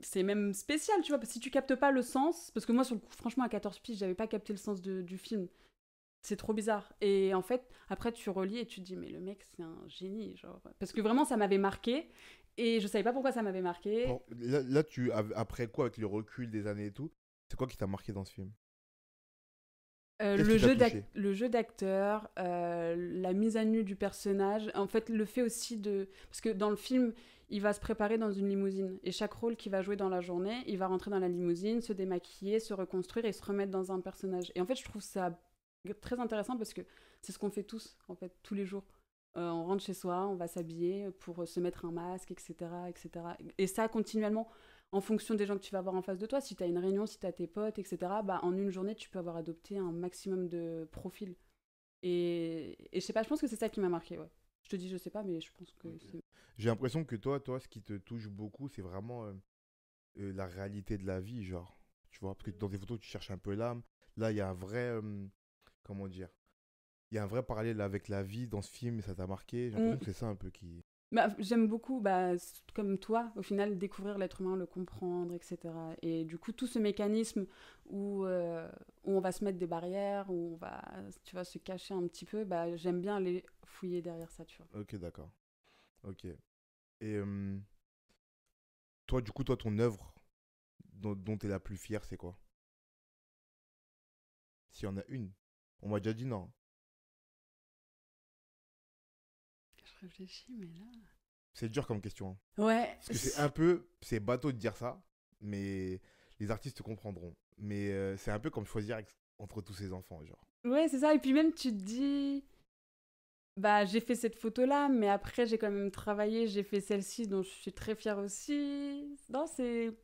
C'est même spécial, tu vois. Parce que si tu captes pas le sens, parce que moi, sur le coup, franchement, à 14 piges, j'avais pas capté le sens du film. c'est trop bizarre. Et en fait, après, tu relis et tu te dis, mais le mec, c'est un génie. Genre. Parce que vraiment, ça m'avait marqué. Et je savais pas pourquoi ça m'avait marqué. Bon, là, après quoi, avec le recul des années et tout, c'est quoi qui t'a marqué dans ce film? Qu'est-ce qui t'a touché? Le jeu d'acteur, la mise à nu du personnage, en fait le fait aussi de... Parce que dans le film, il va se préparer dans une limousine, et chaque rôle qu'il va jouer dans la journée, il va rentrer dans la limousine, se démaquiller, se reconstruire et se remettre dans un personnage. Et en fait, je trouve ça très intéressant parce que c'est ce qu'on fait tous, en fait, tous les jours. On rentre chez soi, on va s'habiller pour se mettre un masque, etc., etc. Et ça, continuellement, en fonction des gens que tu vas avoir en face de toi, si tu as une réunion, si tu as tes potes, etc., bah, en une journée, tu peux avoir adopté un maximum de profils. Et je sais pas, je pense que c'est ça qui m'a marqué, ouais. Je te dis, je sais pas, mais je pense que Ok. c'est... J'ai l'impression que toi, ce qui te touche beaucoup, c'est vraiment la réalité de la vie, genre. Tu vois, parce que dans tes photos, tu cherches un peu l'âme. Là, il y a un vrai, comment dire, il y a un vrai parallèle avec la vie dans ce film et ça t'a marqué. J'ai l'impression Mm. que c'est ça un peu qui. Bah, j'aime beaucoup, bah, comme toi, au final, découvrir l'être humain, le comprendre, etc. Et du coup, tout ce mécanisme où on va se mettre des barrières, où on va, tu vois, se cacher un petit peu, bah, j'aime bien aller fouiller derrière ça, tu vois. Ok, d'accord. Ok. Et toi, du coup, toi, ton œuvre dont tu es la plus fière, c'est quoi? S'il y en a une. On m'a déjà dit non. Je réfléchis, mais là... C'est dur comme question, hein. Ouais, Parce que c'est un peu. C'est bateau de dire ça, mais les artistes comprendront. Mais c'est un peu comme choisir entre tous ces enfants, genre. ouais, c'est ça. Et puis même, tu te dis, bah, j'ai fait cette photo-là, mais après, j'ai quand même travaillé, j'ai fait celle-ci, dont je suis très fière aussi. Non, c'est...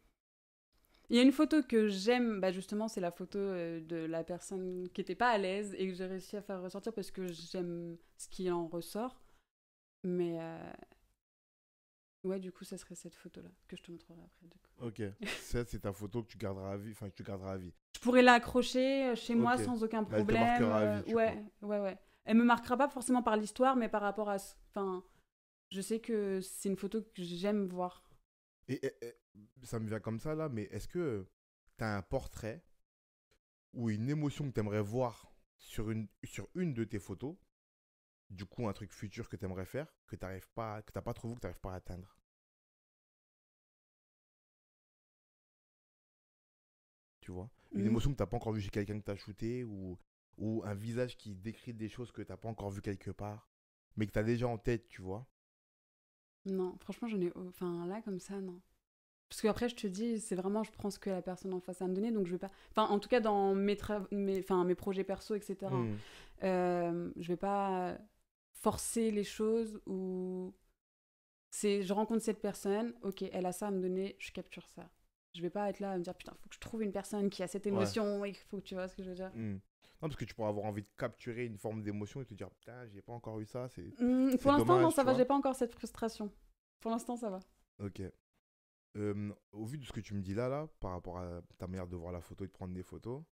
Il y a une photo que j'aime, bah justement, c'est la photo de la personne qui n'était pas à l'aise et que j'ai réussi à faire ressortir parce que j'aime ce qui en ressort. Mais ouais, du coup, ça serait cette photo-là que je te montrerai après. Du coup. Ok. Ça, c'est ta photo que tu garderas à vie. Enfin, que tu garderas à vie. Je pourrais l'accrocher chez moi Ok. sans aucun Elle te problème. marquera à vie, tu crois. Ouais, ouais, ouais. Elle me marquera pas forcément par l'histoire, mais par rapport à... Enfin, je sais que c'est une photo que j'aime voir. Et ça me vient comme ça, là, mais est-ce que tu as un portrait ou une émotion que tu aimerais voir sur une de tes photos? Du coup, un truc futur que tu aimerais faire, que t'as pas trouvé, que tu n'arrives pas à atteindre. Tu vois? Une Mm. émotion que tu n'as pas encore vue chez quelqu'un que tu as shooté ou un visage qui décrit des choses que tu n'as pas encore vues quelque part, mais que tu as déjà en tête, tu vois? Non, franchement, j'en ai... Enfin, là, comme ça, non. Parce qu'après, je te dis, c'est vraiment, je pense que la personne en face à me donner, donc je vais pas... Enfin, en tout cas, dans mes projets perso, etc., hein, Hmm. je vais pas forcer les choses ou... C'est, je rencontre cette personne, ok, elle a ça à me donner, je capture ça. Je vais pas être là à me dire, putain, faut que je trouve une personne qui a cette Ouais. émotion, il faut que tu vois ce que je veux dire. Hmm. Non, parce que tu pourras avoir envie de capturer une forme d'émotion et te dire, putain, j'ai pas encore eu ça, Pour c'est l'instant, non, dommage, ça tu va, vois? j'ai pas encore cette frustration. Pour l'instant, ça va. Ok. Au vu de ce que tu me dis là, par rapport à ta manière de voir la photo et de prendre des photos,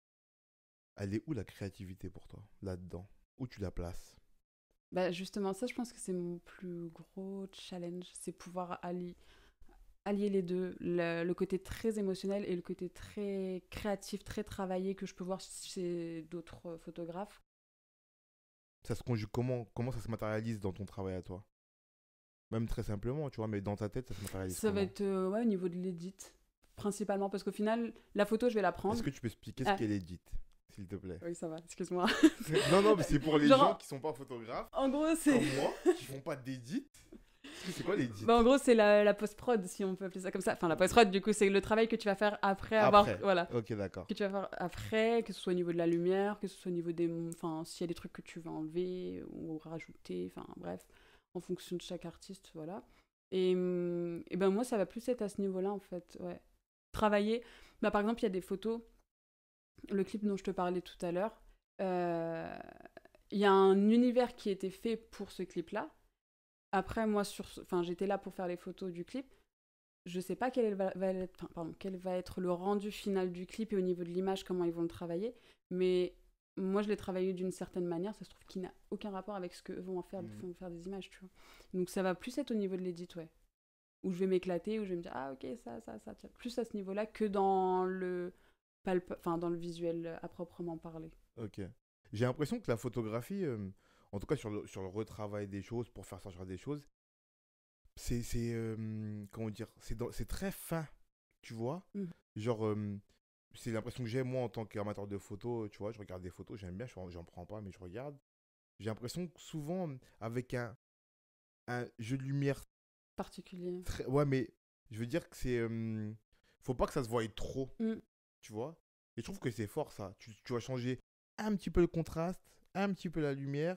elle est où la créativité pour toi, là-dedans? Où tu la places? Bah, justement, ça, je pense que c'est mon plus gros challenge, c'est pouvoir allier les deux, le côté très émotionnel et le côté très créatif, très travaillé que je peux voir chez d'autres photographes. Ça se conjugue comment? Comment ça se matérialise dans ton travail à toi? Même très simplement, tu vois, mais dans ta tête, ça se matérialise Ça va comment? être ouais, au niveau de l'édit, principalement, parce qu'au final, la photo, je vais la Est-ce prendre. que tu peux expliquer ce Ah, qu'est l'édit, s'il te plaît? oui, ça va, excuse-moi. Non, non, mais c'est pour les gens Genre, qui sont pas photographes, en gros, c'est... comme moi, qui font pas d'édit. C'est quoi l'édit? Bah, en gros, c'est la post-prod, si on peut appeler ça comme ça. Enfin, la post-prod, du coup, c'est le travail que tu vas faire après avoir... Après. Voilà. Ok, d'accord. Que tu vas faire après, que ce soit au niveau de la lumière, que ce soit au niveau des... Enfin, s'il y a des trucs que tu veux enlever ou rajouter, enfin, bref, en fonction de chaque artiste, voilà. Et ben moi, ça va plus être à ce niveau-là, en fait, ouais. Travailler... Bah, par exemple, il y a des photos, le clip dont je te parlais tout à l'heure, il y a un univers qui a été fait pour ce clip-là. Après, moi, enfin, j'étais là pour faire les photos du clip. Je sais pas quel va être le rendu final du clip et au niveau de l'image, comment ils vont le travailler. Mais moi, je l'ai travaillé d'une certaine manière. Ça se trouve qu'il n'a aucun rapport avec ce que eux vont Mhm. faire des images, tu vois. Donc ça va plus être au niveau de l'édit, ouais. Où je vais m'éclater, où je vais me dire, ah ok, ça, tiens. Plus à ce niveau-là que dans le, enfin, dans le visuel à proprement parler. Ok. J'ai l'impression que la photographie, en tout cas sur le retravail des choses, pour faire sortir des choses, comment dire, c'est très fin, tu vois. Mhm. Genre, c'est l'impression que j'ai moi en tant qu'amateur de photos, tu vois, je regarde des photos, j'aime bien, j'en prends pas, mais je regarde. J'ai l'impression que souvent, avec un jeu de lumière Particulier. très... Ouais, mais je veux dire que c'est... faut pas que ça se voie trop, Mm. tu vois. Et je trouve que c'est fort, ça. Tu vas changer un petit peu le contraste, un petit peu la lumière.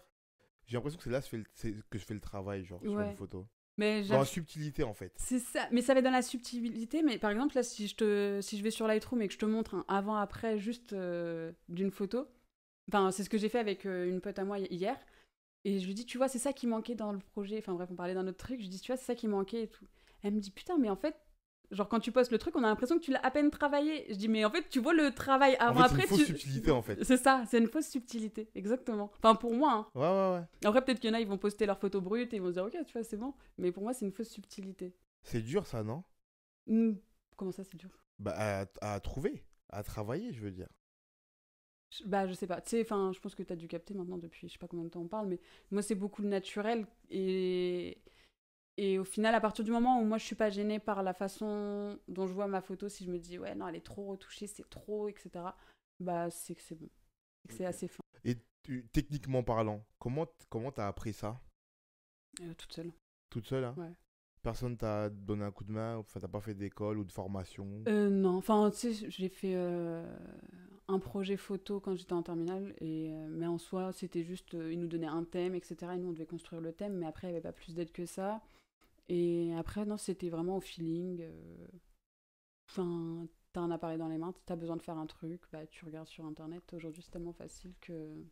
J'ai l'impression que c'est là que je fais le travail, genre, sur une Ouais. photo. Mais Dans la subtilité, en fait. c'est ça. Mais ça va être dans la subtilité. Mais par exemple, là, si je vais sur Lightroom et que je te montre un avant-après juste d'une photo, enfin, c'est ce que j'ai fait avec une pote à moi hier. Et je lui dis, tu vois, c'est ça qui manquait dans le projet. Enfin bref, on parlait d'un autre truc. Je lui dis, tu vois, c'est ça qui manquait et tout. Elle me dit, putain, mais en fait, genre quand tu postes le truc, on a l'impression que tu l'as à peine travaillé. Je dis, mais en fait, tu vois le travail En fait, c'est avant-après. une fausse subtilité, en fait. C'est ça, c'est une fausse subtilité, exactement. Enfin, pour moi, hein. Ouais, ouais, ouais. Après, peut-être qu'il y en a, ils vont poster leurs photos brutes et ils vont se dire, ok, tu vois, c'est bon. Mais pour moi, c'est une fausse subtilité. C'est dur, ça, non? Hmm, comment ça, c'est dur? Bah, à trouver, à travailler, je veux dire. Bah, je sais pas. Tu sais, enfin, je pense que t'as dû capter maintenant depuis je sais pas combien de temps on parle, mais moi, c'est beaucoup le naturel. Et au final, à partir du moment où moi, je suis pas gênée par la façon dont je vois ma photo, si je me dis, ouais, non, elle est trop retouchée, c'est trop, etc., bah, c'est que c'est bon. C'est que c'est Ok. assez fin. Et techniquement parlant, comment t'as appris ça? Toute seule. Toute seule, hein? Ouais. Personne t'a donné un coup de main, enfin, t'as pas fait d'école ou de formation? Non, enfin, tu sais, j'ai fait un projet photo quand j'étais en terminale, mais en soi, c'était juste, ils nous donnaient un thème, etc., et nous, on devait construire le thème, mais après, il n'y avait pas plus d'aide que ça. Et après, non, c'était vraiment au feeling. Enfin, t'as un appareil dans les mains, t'as besoin de faire un truc, bah, tu regardes sur Internet. Aujourd'hui, c'est tellement facile que...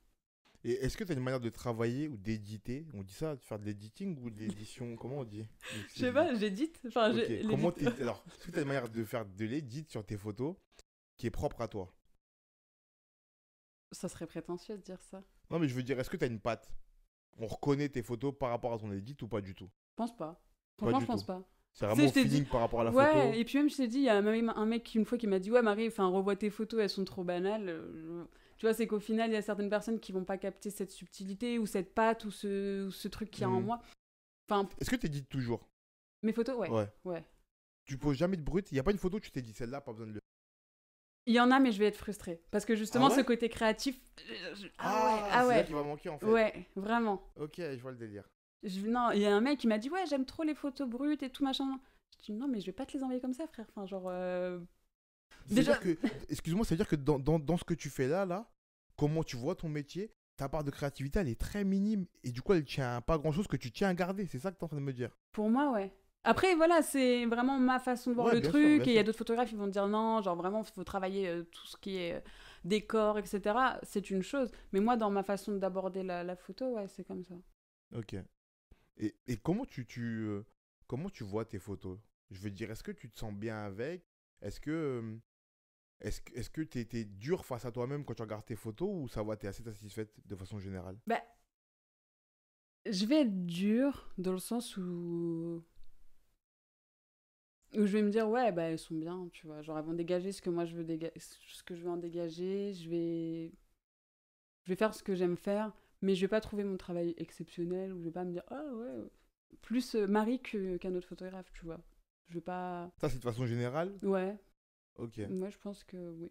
Et est-ce que t'as une manière de travailler ou d'éditer? On dit ça, de faire de l'editing ou de l'édition? Comment on dit? Je sais pas, j'édite. Enfin, Ok, alors, est-ce que t'as une manière de faire de l'édit sur tes photos qui est propre à toi? Ça serait prétentieux de dire ça. Non, mais je veux dire, est-ce que t'as une patte? On reconnaît tes photos par rapport à ton edit ou pas du tout? Je pense pas. Pas Franchement, du je pense tout. pas. C'est Tu vraiment sais, au je t'ai dit... feeling par rapport à la Ouais, photo. et puis même, je t'ai dit, il y a même un mec une fois qui m'a dit, ouais, Marie, enfin, revois tes photos, elles sont trop banales. Tu vois, c'est qu'au final, il y a certaines personnes qui vont pas capter cette subtilité ou cette patte ou ce truc qu'il y a en Mhm. moi. Enfin, Est-ce que t'édites toujours? mes photos, ouais. Ouais. Ouais. Tu poses jamais de brut? Il n'y a pas une photo où tu t'es dit celle-là, pas besoin de le. Il y en a, mais je vais être frustrée. Parce que justement, Ah ouais? ce côté créatif. Ah C'est là ouais. qui va manquer en fait. Ouais, vraiment. Ok, je vois le délire. Non, il y a un mec qui m'a dit, ouais, j'aime trop les photos brutes et tout machin. Je dis, non, mais je vais pas te les envoyer comme ça, frère. Enfin, genre. Déjà. C'est-à-dire que, excuse-moi, c'est-à-dire que dans ce que tu fais là, comment tu vois ton métier, ta part de créativité, elle est très minime. Et du coup, elle tient à pas grand-chose que tu tiens à garder. C'est ça que tu es en train de me dire. Pour moi, ouais. Après, voilà, c'est vraiment ma façon de voir Ouais, le bien sûr, truc. bien Et il y a sûr. d'autres photographes qui vont te dire non, genre vraiment, il faut travailler tout ce qui est décor, etc. C'est une chose. Mais moi, dans ma façon d'aborder la photo, ouais, c'est comme ça. Ok. Et comment tu vois tes photos? Je veux dire, est-ce que tu te sens bien avec? Est-ce que t'es dur face à toi-même quand tu regardes tes photos ou ça va, t'es assez satisfaite de façon générale? Bah, je vais être dure dans le sens où je vais me dire, ouais, bah, elles sont bien, tu vois. Genre, elles vont dégager ce que moi je veux, ce que je veux en dégager. Je vais faire ce que j'aime faire, mais je vais pas trouver mon travail exceptionnel ou je vais pas me dire, ah ouais, plus Marie qu'un autre photographe, tu vois. Je vais pas. Ça, c'est de façon générale? Ouais, Ok. moi je pense que oui.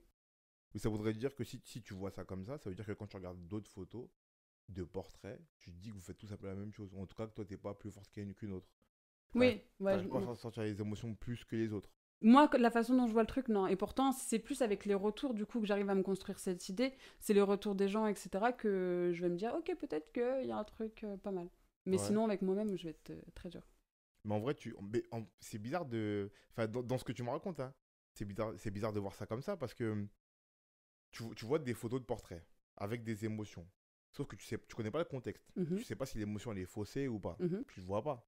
Mais ça voudrait dire que si tu vois ça comme ça veut dire que quand tu regardes d'autres photos de portraits, tu te dis que vous faites tous un peu la même chose. En tout cas, que toi, t'es pas plus forte qu'une autre. Oui, ouais. T'arrives pas à sortir les émotions plus que les autres. Moi, la façon dont je vois le truc, non. Et pourtant, c'est plus avec les retours, du coup, que j'arrive à me construire cette idée. C'est les retours des gens, etc., que je vais me dire, ok, peut-être qu'il y a un truc pas mal. Mais Ouais. sinon, avec moi-même, je vais être très dur. Mais en vrai, c'est bizarre de. Enfin, dans ce que tu me racontes, hein, c'est bizarre de voir ça comme ça parce que tu vois des photos de portraits avec des émotions. Sauf que tu connais pas le contexte. Mhm, Tu sais pas si l'émotion elle est faussée ou pas. mhm. Tu le vois pas.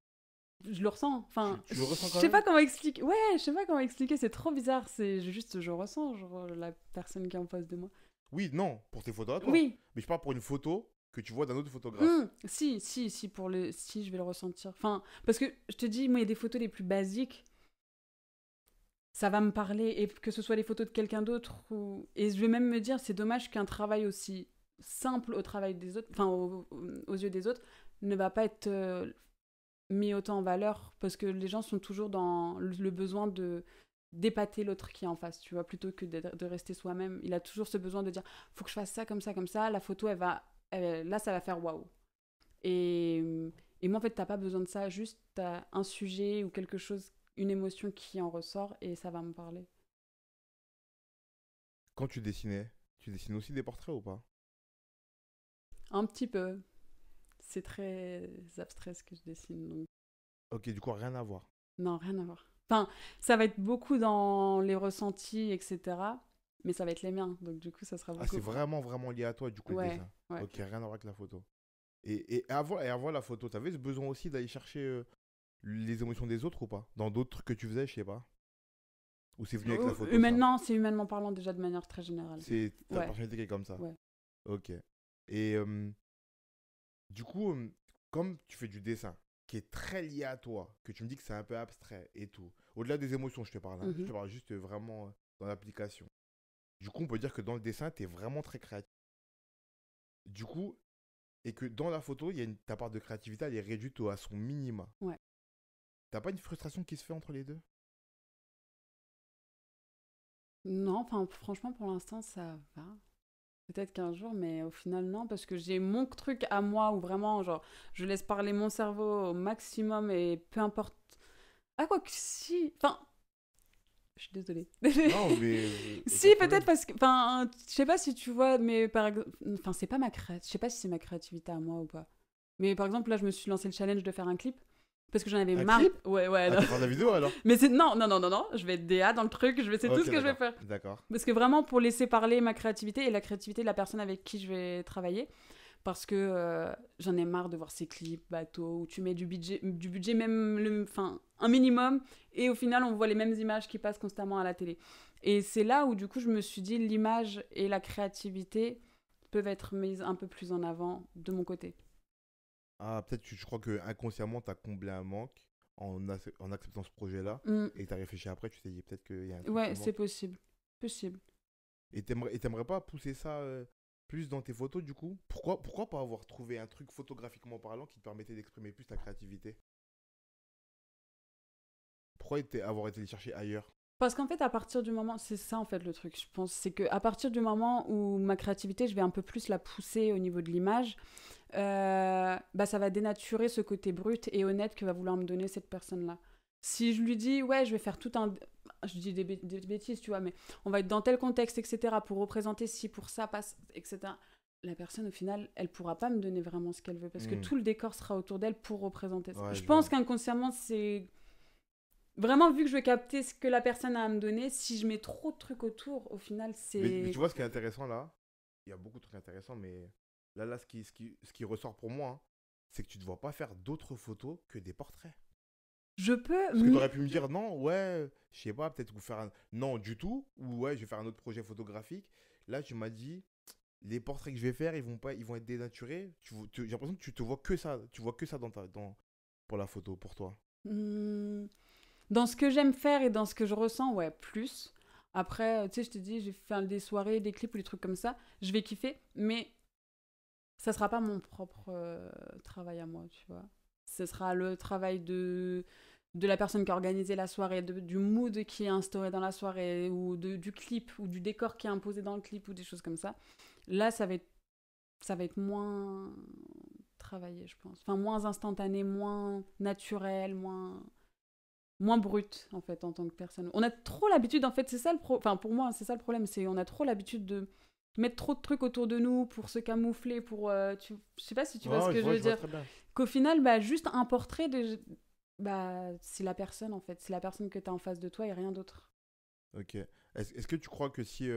Je le ressens. Enfin, Tu le ressens je quand sais même? pas comment expliquer. Ouais, je sais pas comment expliquer. C'est trop bizarre. Je ressens, genre, la personne qui est en face de moi. Oui, non, pour tes photos à toi. Oui. Mais je parle pour une photo que tu vois d'un autre photographe. Si, si, je vais le ressentir. Enfin, parce que je te dis, moi, il y a des photos les plus basiques. Ça va me parler, et que ce soit les photos de quelqu'un d'autre. Et je vais même me dire, c'est dommage qu'un travail aussi simple au travail des autres, enfin aux yeux des autres, ne va pas être mis autant en valeur parce que les gens sont toujours dans le besoin de d'épater l'autre qui est en face, tu vois, plutôt que de rester soi-même. Il a toujours ce besoin de dire faut que je fasse ça comme ça, la photo là ça va faire waouh. Et, et moi en fait t'as pas besoin de ça, juste t'as un sujet ou quelque chose, une émotion qui en ressort et ça va me parler. Quand tu dessinais aussi des portraits ou pas? Un petit peu. C'est très abstrait ce que je dessine, donc Ok, du coup, rien à voir. non, rien à voir. Enfin, ça va être beaucoup dans les ressentis, etc. Mais ça va être les miens, donc du coup, ça sera Ah, beaucoup. c'est vraiment lié à toi, du coup, le Ouais, dessin. ouais. Ok, rien à voir avec la photo. Et avant la photo, t'avais ce besoin aussi d'aller chercher les émotions des autres ou pas? Dans d'autres trucs que tu faisais, je sais pas. Ou c'est venu avec la photo, ça? Humainement, c'est humainement parlant déjà de manière très générale. C'est ta Ouais, personnalité qui est comme ça. ouais. Ok. Et du coup, comme tu fais du dessin, qui est très lié à toi, que tu me dis que c'est un peu abstrait et tout, au-delà des émotions, je te parle, hein, je te parle juste vraiment dans l'application. Du coup, on peut dire que dans le dessin, tu es vraiment très créatif. Du coup, et que dans la photo, ta part de créativité, elle est réduite à son minima. Ouais. T'as pas une frustration qui se fait entre les deux? Non, enfin, franchement, pour l'instant, ça va. Peut-être qu'un jour, mais au final, non, parce que j'ai mon truc à moi où vraiment, genre, je laisse parler mon cerveau au maximum et peu importe. Ah, quoi que si. Enfin, je suis désolée. Non, mais Si, aucun peut-être problème. parce que. Enfin, je sais pas si tu vois, mais par exemple. Enfin, c'est pas ma créativité. Je sais pas si c'est ma créativité à moi ou pas. Mais par exemple, là, je me suis lancé le challenge de faire un clip. Parce que j'en avais Un marre. clip? Ouais, ouais. Ah, Non. tu faire de la vidéo alors? Mais c'est. Non, non, non, non, non. Je vais être DA dans le truc. C'est tout Ok, ce que je vais d'accord. faire. D'accord. Parce que vraiment, pour laisser parler ma créativité et la créativité de la personne avec qui je vais travailler. Parce que j'en ai marre de voir ces clips bateaux où tu mets du budget même enfin, un minimum et au final on voit les mêmes images qui passent constamment à la télé. Et c'est là où du coup je me suis dit l'image et la créativité peuvent être mises un peu plus en avant de mon côté. Ah, peut-être que je crois que inconsciemment, t'as comblé un manque en acceptant ce projet-là. Mm. Et t'as réfléchi après, tu t'es dit peut-être qu'il y a un truc qui Ouais, c'est manque. possible. Possible. Et t'aimerais pas pousser ça plus dans tes photos du coup? Pourquoi pas avoir trouvé un truc photographiquement parlant qui te permettait d'exprimer plus ta créativité? Pourquoi avoir été le chercher ailleurs? Parce qu'en fait, à partir du moment, c'est ça en fait le truc, je pense, c'est qu'à partir du moment où ma créativité, je vais un peu plus la pousser au niveau de l'image, bah ça va dénaturer ce côté brut et honnête que va vouloir me donner cette personne-là. Si je lui dis, ouais, je vais faire tout un... Je dis des bêtises, tu vois, mais on va être dans tel contexte, etc., pour représenter ci, pour ça, passe, etc. La personne, au final, elle pourra pas me donner vraiment ce qu'elle veut, parce que tout le décor sera autour d'elle pour représenter ça. Ouais, Je je pense vois. qu'inconsciemment, c'est... Vraiment, vu que je veux capter ce que la personne a à me donner, si je mets trop de trucs autour, au final, Mais c'est... tu vois ce qui est intéressant là? Il y a beaucoup de trucs intéressants, mais là ce qui ressort pour moi, hein, c'est que tu ne dois pas faire d'autres photos que des portraits. Je peux... Parce que tu aurais pu me dire non, ouais, je sais pas, peut-être vous faire un. Non, du tout, ou ouais, je vais faire un autre projet photographique. Là, tu m'as dit, les portraits que je vais faire, ils vont être dénaturés. J'ai l'impression que tu te vois que ça, tu vois que ça pour la photo, pour toi. Hmm, dans ce que j'aime faire et dans ce que je ressens, ouais, plus. Après, tu sais, je te dis, j'ai fait des soirées, des clips ou des trucs comme ça. Je vais kiffer, mais ça sera pas mon propre travail à moi, tu vois. Ce sera le travail de la personne qui a organisé la soirée, du mood qui est instauré dans la soirée, ou du clip, ou du décor qui est imposé dans le clip, ou des choses comme ça. Là, ça va être moins travaillé, je pense. Enfin, moins instantané, moins naturel, moins brut, en fait, en tant que personne. On a trop l'habitude, en fait, c'est ça enfin, pour moi, c'est ça le problème, c'est on a trop l'habitude de mettre trop de trucs autour de nous pour se camoufler, pour... Je sais pas si tu vois ce que je veux Je vois dire. très bien. Qu'au final, bah, juste un portrait, bah, c'est la personne, en fait. C'est la personne que tu as en face de toi et rien d'autre. Ok. Est-ce que tu crois que si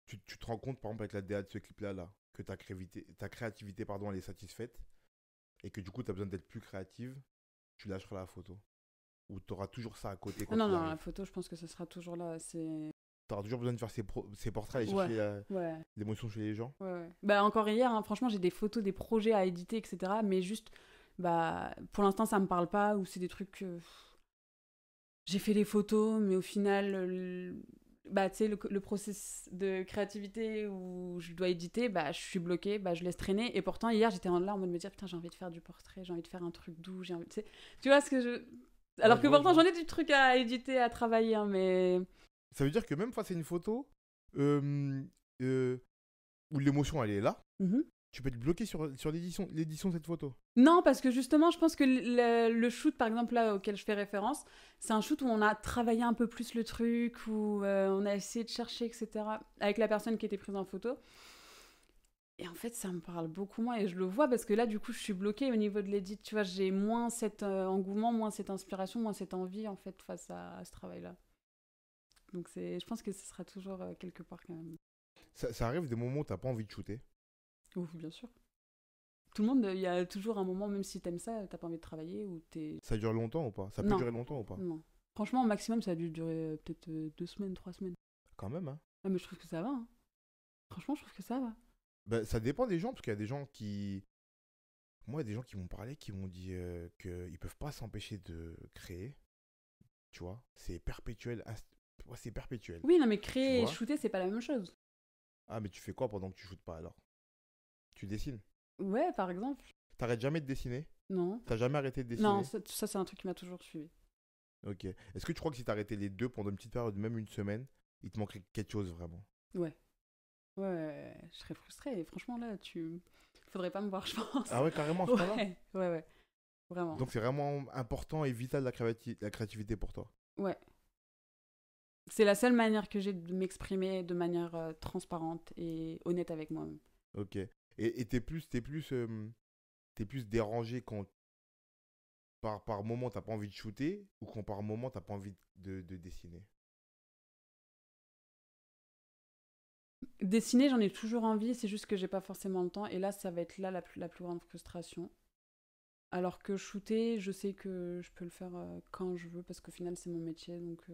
tu te rends compte, par exemple, avec la DA de ce clip-là, là, que ta créativité pardon, elle est satisfaite, et que du coup, tu as besoin d'être plus créative, tu lâcheras la photo? Ou tu auras toujours ça à côté Ah quand non, il non, la arrive? photo, je pense que ce sera toujours là. C'est... Tu auras toujours besoin de faire ces portraits, aller Ouais, chercher ouais. l'émotion chez les gens? Ouais, ouais. Bah, encore hier, hein, franchement, j'ai des photos, des projets à éditer, etc. Mais juste, bah, pour l'instant, ça me parle pas, ou c'est des trucs que... J'ai fait les photos, mais au final, bah, tu sais, le process de créativité où je dois éditer, bah, je suis bloquée, bah, je laisse traîner. Et pourtant, hier, j'étais là en mode de me dire, putain, j'ai envie de faire du portrait, j'ai envie de faire un truc doux, j'ai envie, tu sais. Tu vois ce que je... Ouais, Alors je que vois, je pourtant, vois. j'en ai du truc à éditer, à travailler, hein, mais... Ça veut dire que même face à une photo euh, euh, où l'émotion, elle est là, Mhm. tu peux être bloqué sur l'édition de cette photo. Non, parce que justement, je pense que le shoot, par exemple, là, auquel je fais référence, c'est un shoot où on a travaillé un peu plus le truc, où on a essayé de chercher, etc., avec la personne qui était prise en photo. Et en fait, ça me parle beaucoup moins, et je le vois, parce que là, du coup, je suis bloquée au niveau de l'édit, tu vois, j'ai moins cet engouement, moins cette inspiration, moins cette envie, en fait, face à ce travail-là. Donc, je pense que ce sera toujours quelque part, quand même. Ça arrive des moments où t'as pas envie de shooter. Ouf, bien sûr. Tout le monde, il y a toujours un moment, même si t'aimes ça, t'as pas envie de travailler, ou t'es... Ça dure longtemps ou pas? Ça peut Non, durer longtemps ou pas? non. Franchement, au maximum, ça a dû durer peut-être 2 semaines, 3 semaines. Quand même, hein. Ah, mais je trouve que ça va, hein. Franchement, je trouve que ça va. Ben, ça dépend des gens, parce qu'il y a des gens qui... Moi, il y a des gens qui m'ont parlé, qui m'ont dit qu'ils peuvent pas s'empêcher de créer. Tu vois? C'est perpétuel. Ouais, c'est perpétuel. Oui, non, mais Tu créer et vois? shooter, c'est pas la même chose. Ah, mais tu fais quoi pendant que tu shootes pas alors? Tu dessines. Ouais, par exemple. T'arrêtes jamais de dessiner? Non. T'as jamais arrêté de Non, dessiner? ça c'est un truc qui m'a toujours suivi. Ok. Est-ce que tu crois que si t'arrêtais les deux pendant une petite période, même une semaine, il te manquerait quelque chose vraiment? Ouais. Ouais, je serais frustrée. Et franchement, là, faudrait pas me voir, je pense. Ah ouais, carrément, à ce point-là? Ouais. Vraiment. Donc c'est vraiment important et vital la créativité pour toi. Ouais. C'est la seule manière que j'ai de m'exprimer de manière transparente et honnête avec moi-même. Ok. Et t'es plus dérangé quand par moment t'as pas envie de shooter ou quand par moment t'as pas envie de dessiner? Dessiner, j'en ai toujours envie, c'est juste que j'ai pas forcément le temps. Et là, ça va être là la plus grande frustration. Alors que shooter, je sais que je peux le faire quand je veux, parce qu'au final, c'est mon métier, donc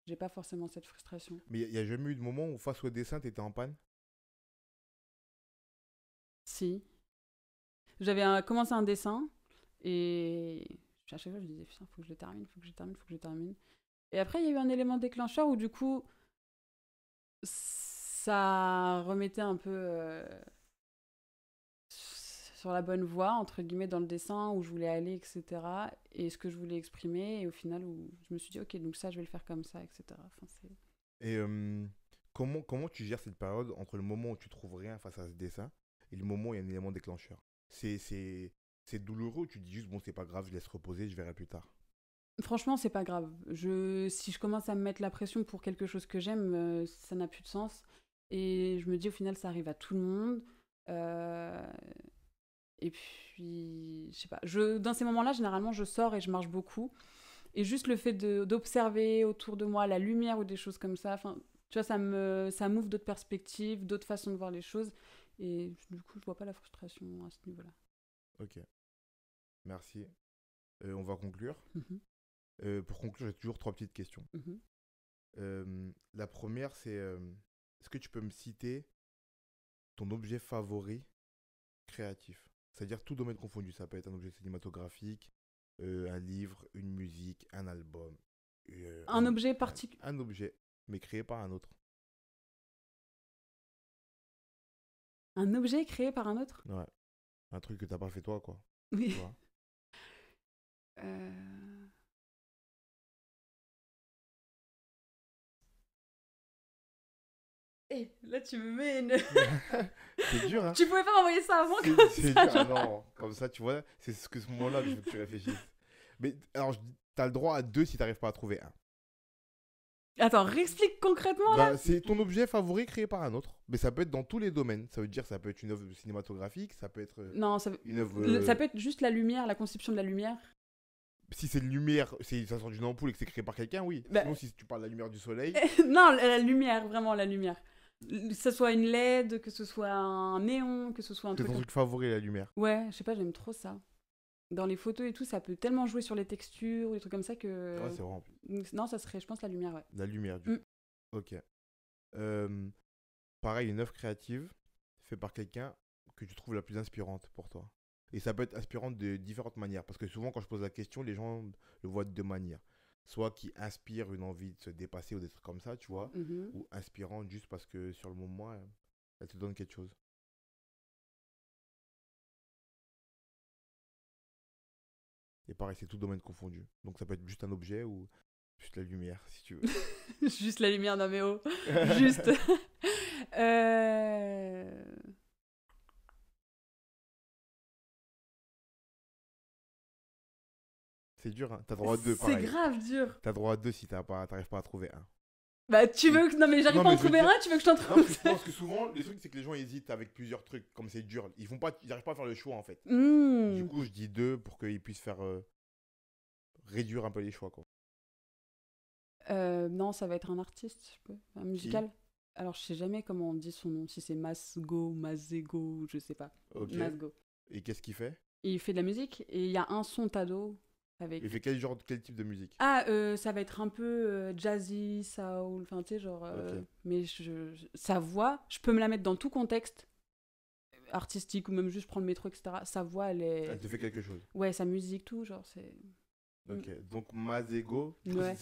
j'ai pas forcément cette frustration. Mais y a jamais eu de moment où face au dessin t'étais en panne? Si. J'avais commencé un dessin, et à chaque fois, je disais, putain, faut que je le termine, faut que je termine, faut que je termine. Et après, il y a eu un élément déclencheur où, du coup, ça remettait un peu sur la bonne voie, entre guillemets, dans le dessin, où je voulais aller, etc. Et ce que je voulais exprimer, et au final, où je me suis dit, ok, donc ça, je vais le faire comme ça, etc. Enfin, Et comment tu gères cette période entre le moment où tu trouves rien face à ce dessin et le moment où il y a un élément déclencheur? C'est douloureux ou tu te dis juste bon c'est pas grave, je laisse reposer, je verrai plus tard? Franchement, c'est pas grave. Si je commence à me mettre la pression pour quelque chose que j'aime, ça n'a plus de sens. Et je me dis, au final, ça arrive à tout le monde. Euh, Et puis, je sais pas. Dans ces moments-là, généralement, je sors et je marche beaucoup. Et juste le fait d'observer autour de moi la lumière ou des choses comme ça, enfin, tu vois, ça m'ouvre d'autres perspectives, d'autres façons de voir les choses. Et du coup, je vois pas la frustration à ce niveau-là. Ok, merci. On va conclure. Mhm, Pour conclure, j'ai toujours trois petites questions. mhm. La première, c'est est-ce que tu peux me citer ton objet favori créatif? C'est-à-dire tout domaine confondu. Ça peut être un objet cinématographique, un livre, une musique, un album. Un objet particulier. Un objet, mais créé par un autre. Un objet créé par un autre. Ouais. Un truc que t'as pas fait toi, quoi. Oui. Tu vois. Euh, là, tu me mets une. C'est dur, hein? Tu pouvais pas m'envoyer ça avant C'est comme c'est ça, dur. Ah genre. non, comme ça, tu vois, c'est ce moment-là que je veux que tu réfléchisses. Mais alors, t'as le droit à deux si t'arrives pas à trouver un. Attends, réexplique concrètement là. Bah, c'est ton objet favori créé par un autre. Mais ça peut être dans tous les domaines. Ça veut dire, ça peut être une œuvre cinématographique, ça peut être Non, une œuvre. ça peut être juste la lumière, la conception de la lumière. Si c'est de lumière, ça sort d'une ampoule et que c'est créé par quelqu'un, oui. Bah, Sinon, si tu parles de la lumière du soleil, non, la lumière, vraiment la lumière. Que ce soit une LED, que ce soit un néon, que ce soit un c'est truc. ton truc favori, la lumière. Ouais, je sais pas, j'aime trop ça. Dans les photos et tout, ça peut tellement jouer sur les textures ou des trucs comme ça que. Ouais, c'est vraiment Non, ça serait, je pense, la lumière, ouais. la lumière, du Mm. coup. Ok. Euh, Pareil, une œuvre créative faite par quelqu'un que tu trouves la plus inspirante pour toi. Et ça peut être inspirant de différentes manières. Parce que souvent, quand je pose la question, les gens le voient de deux manières. soit qui inspire une envie de se dépasser ou des trucs comme ça, tu vois, Mhm. ou inspirante juste parce que sur le moment, elle te donne quelque chose. Et pareil, c'est tout domaine confondu. Donc ça peut être juste un objet ou juste la lumière, si tu veux. Juste la lumière, non mais oh. Juste. Euh, C'est dur, hein. T'as droit à deux, C'est pareil. grave dur. T'as droit à deux si t'arrives pas à trouver un. Bah, tu veux que. Non, mais j'arrive Non, pas à mais en je veux trouver dire- un, tu veux que je t'en Non, trouve parce que je pense que souvent, le truc, c'est que les gens hésitent avec plusieurs trucs, comme c'est dur. Ils arrivent pas à faire le choix, en fait. Hmm. Du coup, je dis deux pour qu'ils puissent faire réduire un peu les choix, quoi. Non, ça va être un artiste, je peux. Un musical. Alors, je sais jamais comment on dit son nom, si c'est Masgo, Mazego, je sais pas. Ok. Masgo. Et qu'est-ce qu'il fait? Il fait de la musique et il y a un son Tado avec. Il fait quel type de musique? Ah, ça va être un peu jazzy, soul, enfin, tu sais, genre. Ok. Mais sa voix, je peux me la mettre dans tout contexte artistique ou même juste prendre le métro, etc. Sa voix, elle est. Elle te fait quelque chose. Ouais, sa musique, tout, genre, c'est. Ok. Donc, Mazego, Ouais.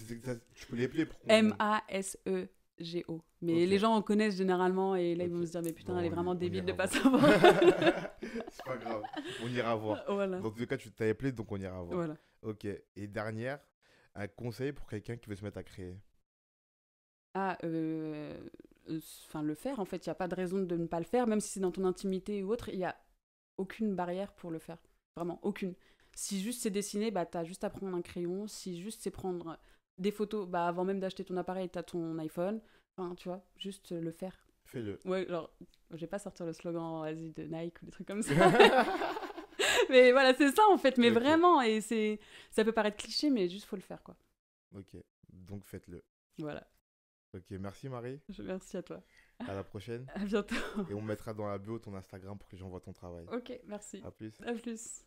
tu peux l'épeler pour qu'on... Masego. Mais Ok. les gens en connaissent généralement et là ils vont Ok. se dire mais putain Bon, elle est vraiment on débile de ira pas voir. savoir. C'est pas grave. On ira voir. Voilà. Dans tous les cas, tu t'as appelé, donc on ira voir. Voilà. Ok. Et dernière, un conseil pour quelqu'un qui veut se mettre à créer. Ah, enfin le faire en fait, il n'y a pas de raison de ne pas le faire, même si c'est dans ton intimité ou autre, il n'y a aucune barrière pour le faire. Vraiment, aucune. Si juste c'est dessiner, bah t'as juste à prendre un crayon. Si juste c'est prendre des photos, bah avant même d'acheter ton appareil, t'as ton iPhone. Enfin, tu vois, juste le faire. Fais-le. Ouais, genre, je vais pas sortir le slogan vas-y de Nike ou des trucs comme ça. Mais voilà, c'est ça en fait, mais Ok. vraiment, et ça peut paraître cliché, mais juste faut le faire quoi. Ok. Donc, faites-le. Voilà, Ok. Merci, Marie. merci à toi. À la prochaine. À bientôt. Et on mettra dans la bio ton Instagram pour que les gens voient ton travail. Ok, merci. À plus. À plus.